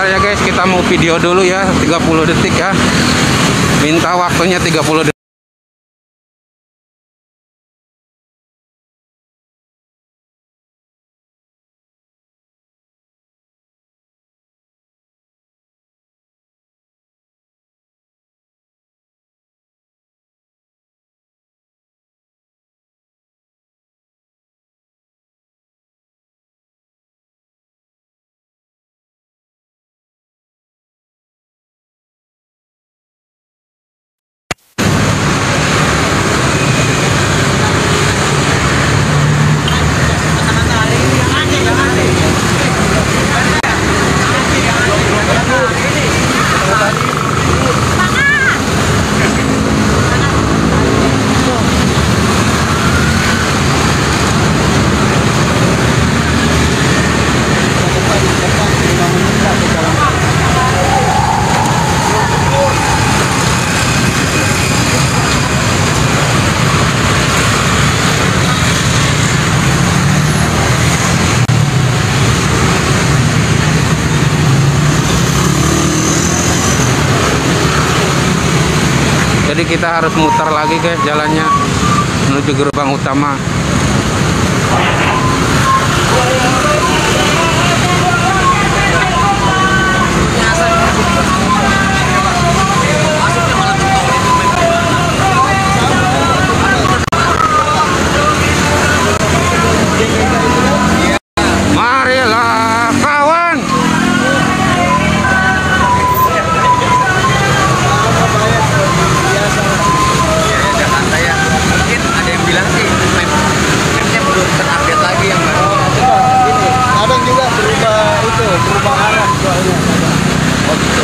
Sebentar ya guys, kita mau video dulu ya, 30 detik ya. Minta waktunya 30 detik. Jadi kita harus muter lagi guys jalannya menuju gerbang utama. Marilah kawan. Bilang sih mapnya belum terupdate lagi yang baru. Kadang juga berubah arah soalnya. Oh gitu.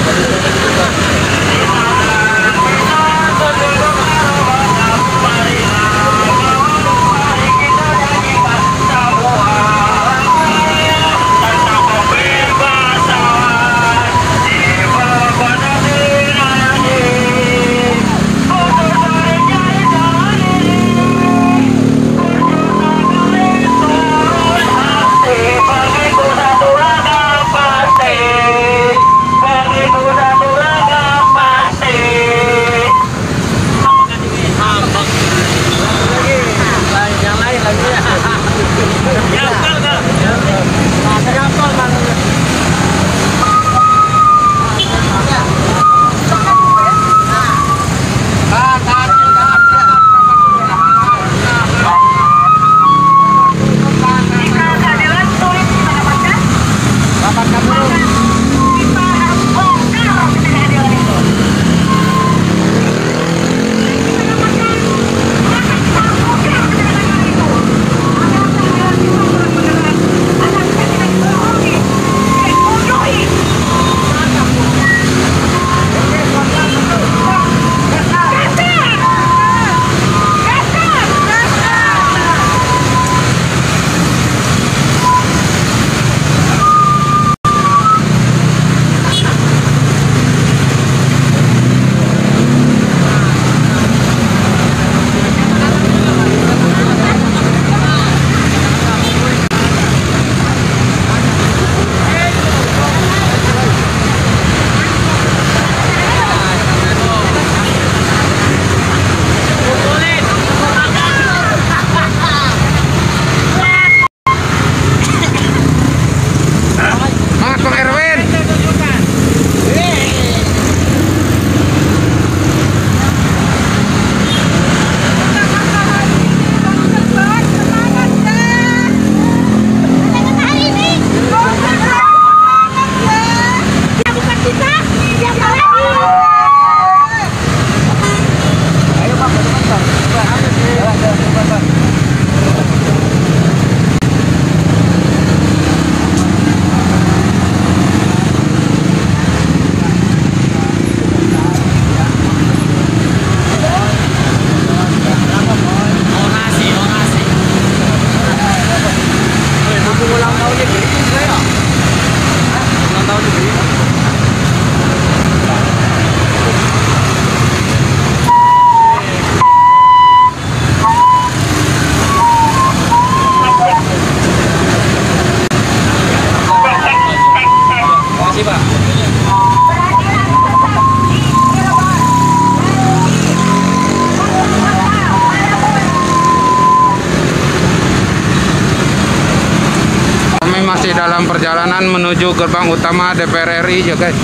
Pak. masih dalam perjalanan menuju gerbang utama DPR RI ya guys.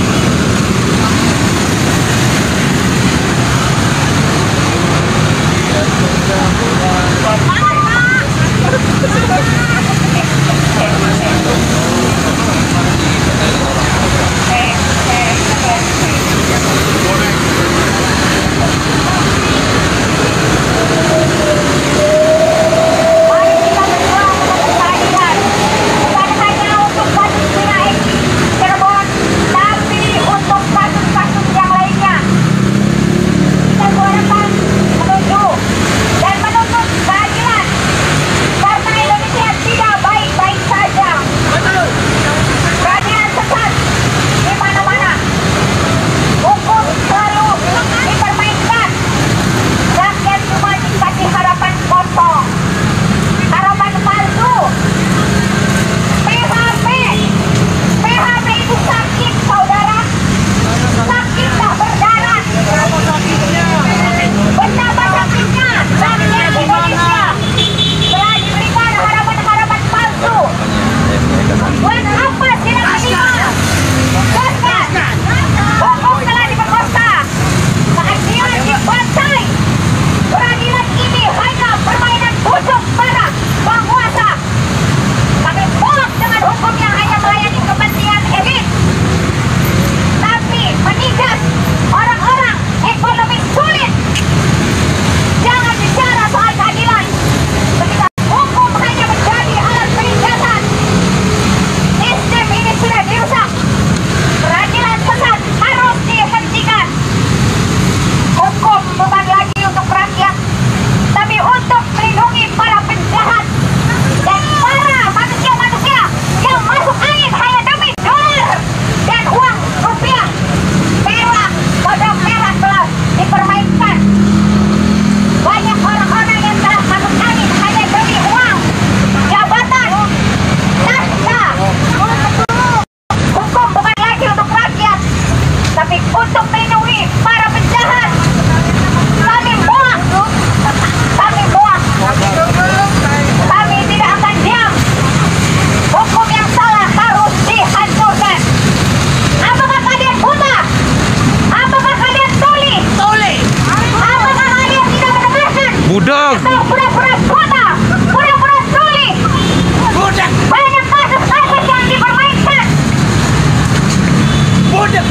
Budeg. Pura-pura buta, pura-pura tuli. Budeg. Banyak kasus-kasus yang dipermainkan. Budeg.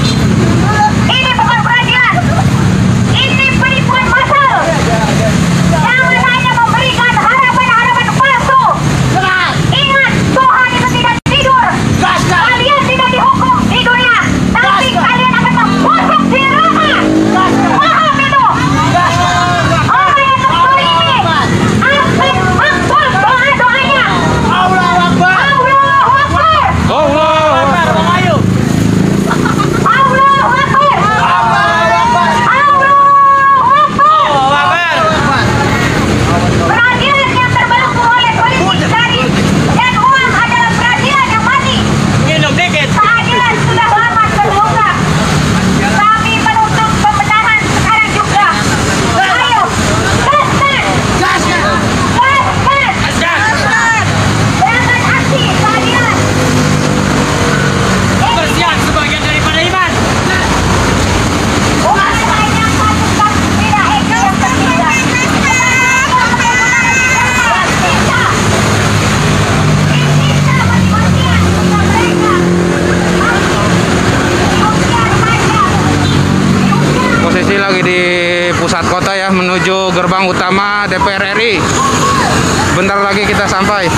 Ini bukan peradilan. Ini penipuan massal. Jangan hanya memberikan harapan-harapan palsu. Ingat, Tuhan itu tidak tidur. Kalian tidak dihukum di dunia, tapi kalian akan membusuk di neraka. Paham itu? Orang yang seperti ini akan makbul doa-doanya. Allahu Akbar. Allahu Akbar. Allahu Akbar. Ayo. Allahu Akbar. Allahu Akbar. Peradilan yang terbelenggu oleh politik garis dan uang adalah peradilan yang mati. Keadilan sudah lama terungkap. Kami menuntut pembenahan sekarang juga. Ayo, gaskan. Gaskan. Gerakan aksi keadilan. Kebersihan sebagian daripada iman. Bukan hanya kasus-kasus tidak etis yang tertinggal. Posisi lagi di pusat kota ya, menuju gerbang utama DPR RI. Bentar lagi kita sampai.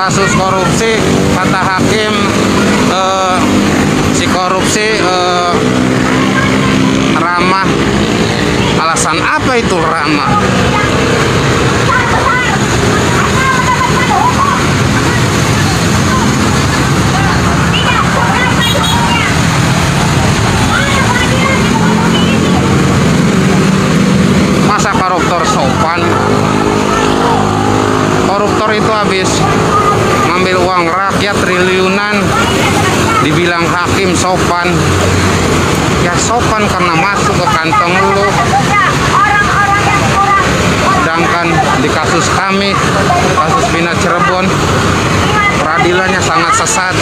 kasus korupsi, kata hakim si korupsi ramah. Alasan apa itu ramah? Masa koruptor sopan? Koruptor itu habis ngambil uang rakyat triliunan, dibilang hakim sopan. Ya sopan karena masuk ke kantong lu. Sedangkan di kasus kami, kasus Vina Cirebon, peradilannya sangat sesat.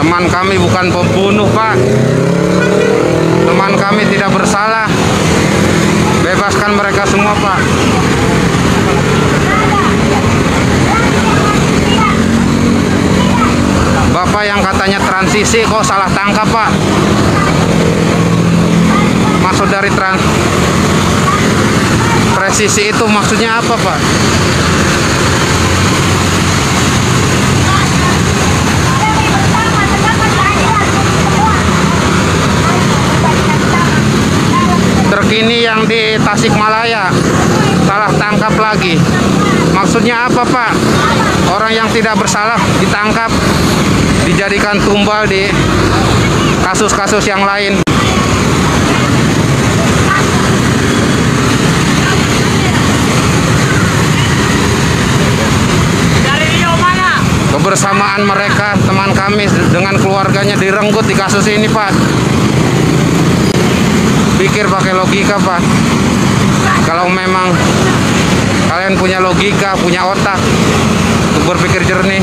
Teman kami bukan pembunuh, Pak. Teman kami tidak bersalah. Bebaskan mereka semua, Pak. Bapak yang katanya transisi kok salah tangkap, Pak. Maksud dari presisi itu maksudnya apa, Pak? Terkini yang di Tasikmalaya salah tangkap lagi. Maksudnya apa, Pak? Orang yang tidak bersalah ditangkap, dijadikan tumbal di kasus-kasus yang lain. Kebersamaan mereka, teman kami dengan keluarganya direnggut di kasus ini, Pak. Pikir pakai logika, Pak. Kalau memang kalian punya logika, punya otak untuk berpikir jernih.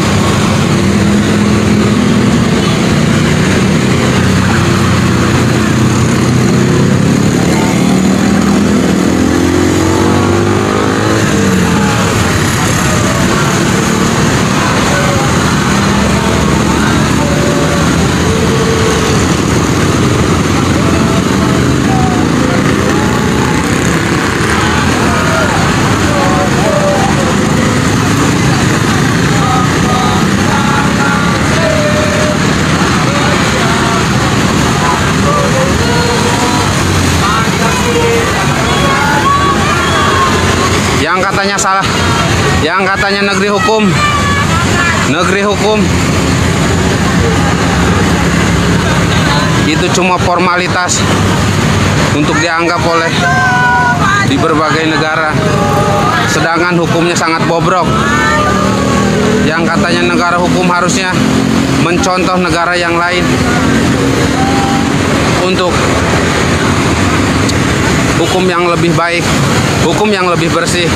Yang katanya salah, yang katanya negeri hukum, itu cuma formalitas untuk dianggap oleh di berbagai negara, sedangkan hukumnya sangat bobrok. Yang katanya negara hukum harusnya mencontoh negara yang lain untuk hukum yang lebih baik, hukum yang lebih bersih.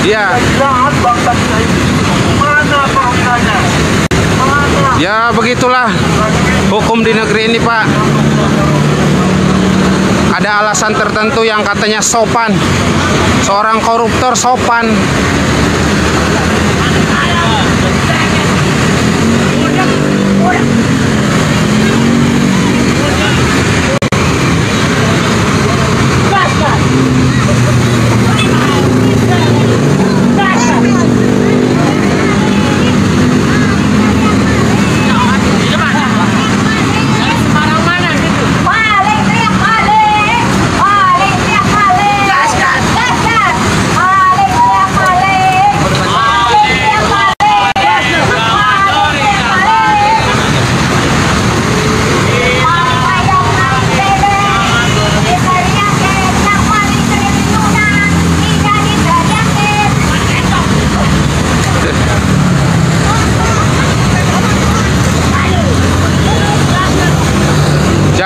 Ya. Ya begitulah hukum di negeri ini, Pak. Ada alasan tertentu yang katanya sopan. Seorang koruptor sopan.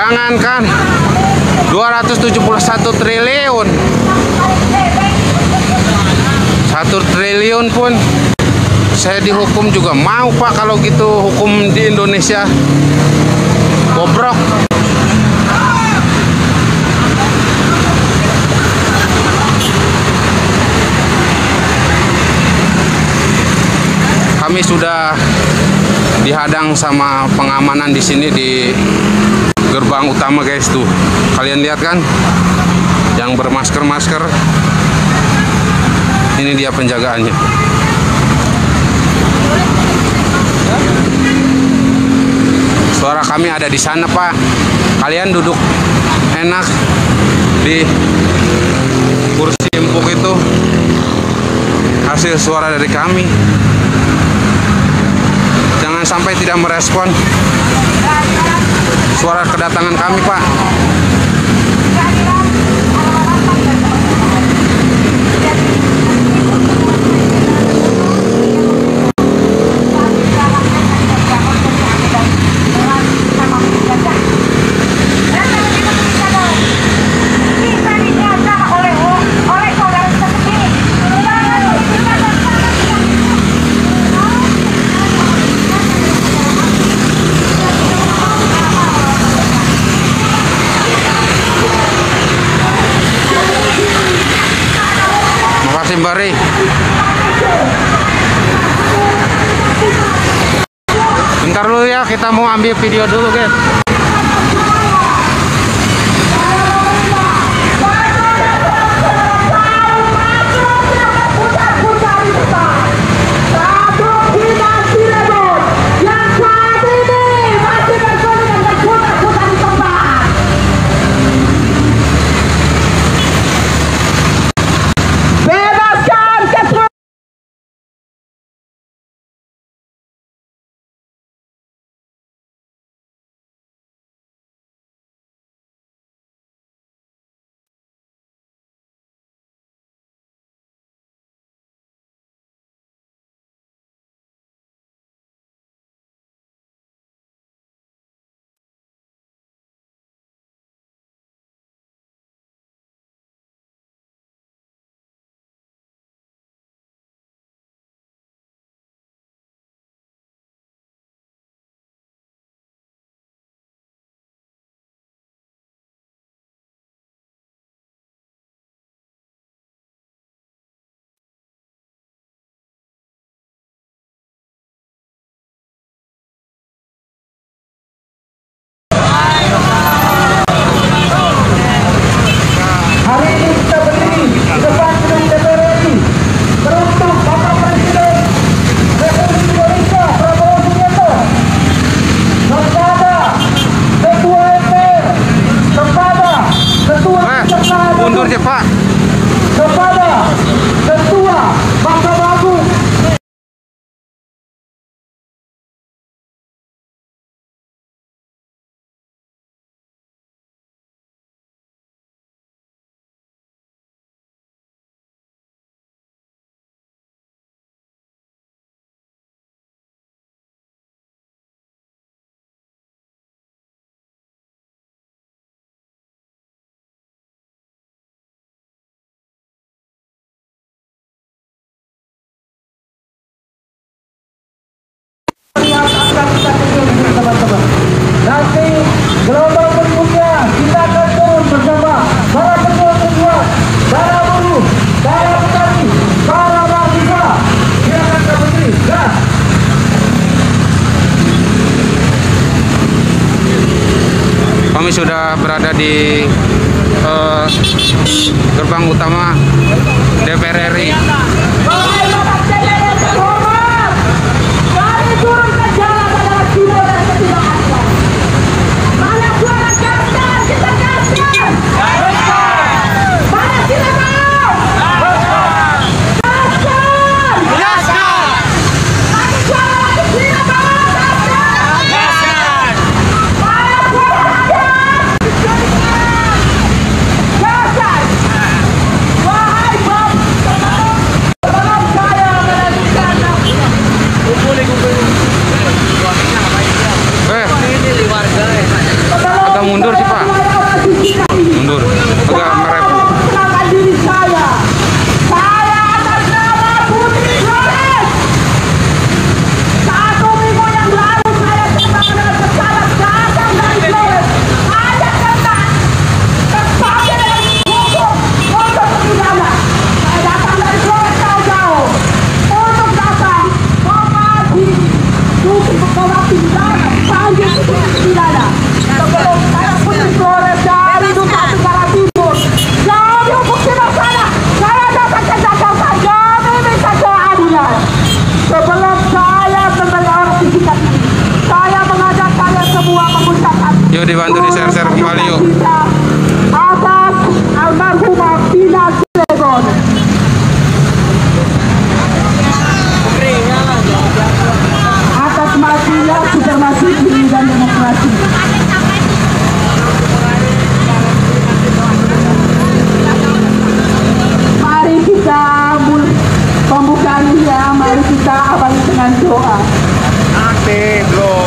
Jangankan 271 triliun. 1 triliun pun saya dihukum juga mau, Pak, kalau gitu hukum di Indonesia. Bobrok. Kami sudah dihadang sama pengamanan di sini di gerbang utama, guys, tuh. Kalian lihat kan? Yang bermasker-masker. Ini dia penjagaannya. Suara kami ada di sana, Pak. Kalian duduk enak di kursi empuk itu. Hasil suara dari kami. Jangan sampai tidak merespon suara kedatangan kami, Pak. Mbari. Bentar dulu ya, kita mau ambil video dulu, guys. Mundur ya, Pak. Kepada Ketua Mahkamah Agung. Nanti gelombang berikutnya kita akan turun bersama para ketua-ketua, para buruh, para petani, para mahasiswa. Silakan Kak Menteri. Gas. Kami sudah berada di gerbang utama DPR RI. bantu di share kembali yuk. Atas almarhumah Vina Cilegon. Atas matinya supremasi diri dan demokrasi. Mari kita pembukaannya, mari kita awali dengan doa. Nanti bro.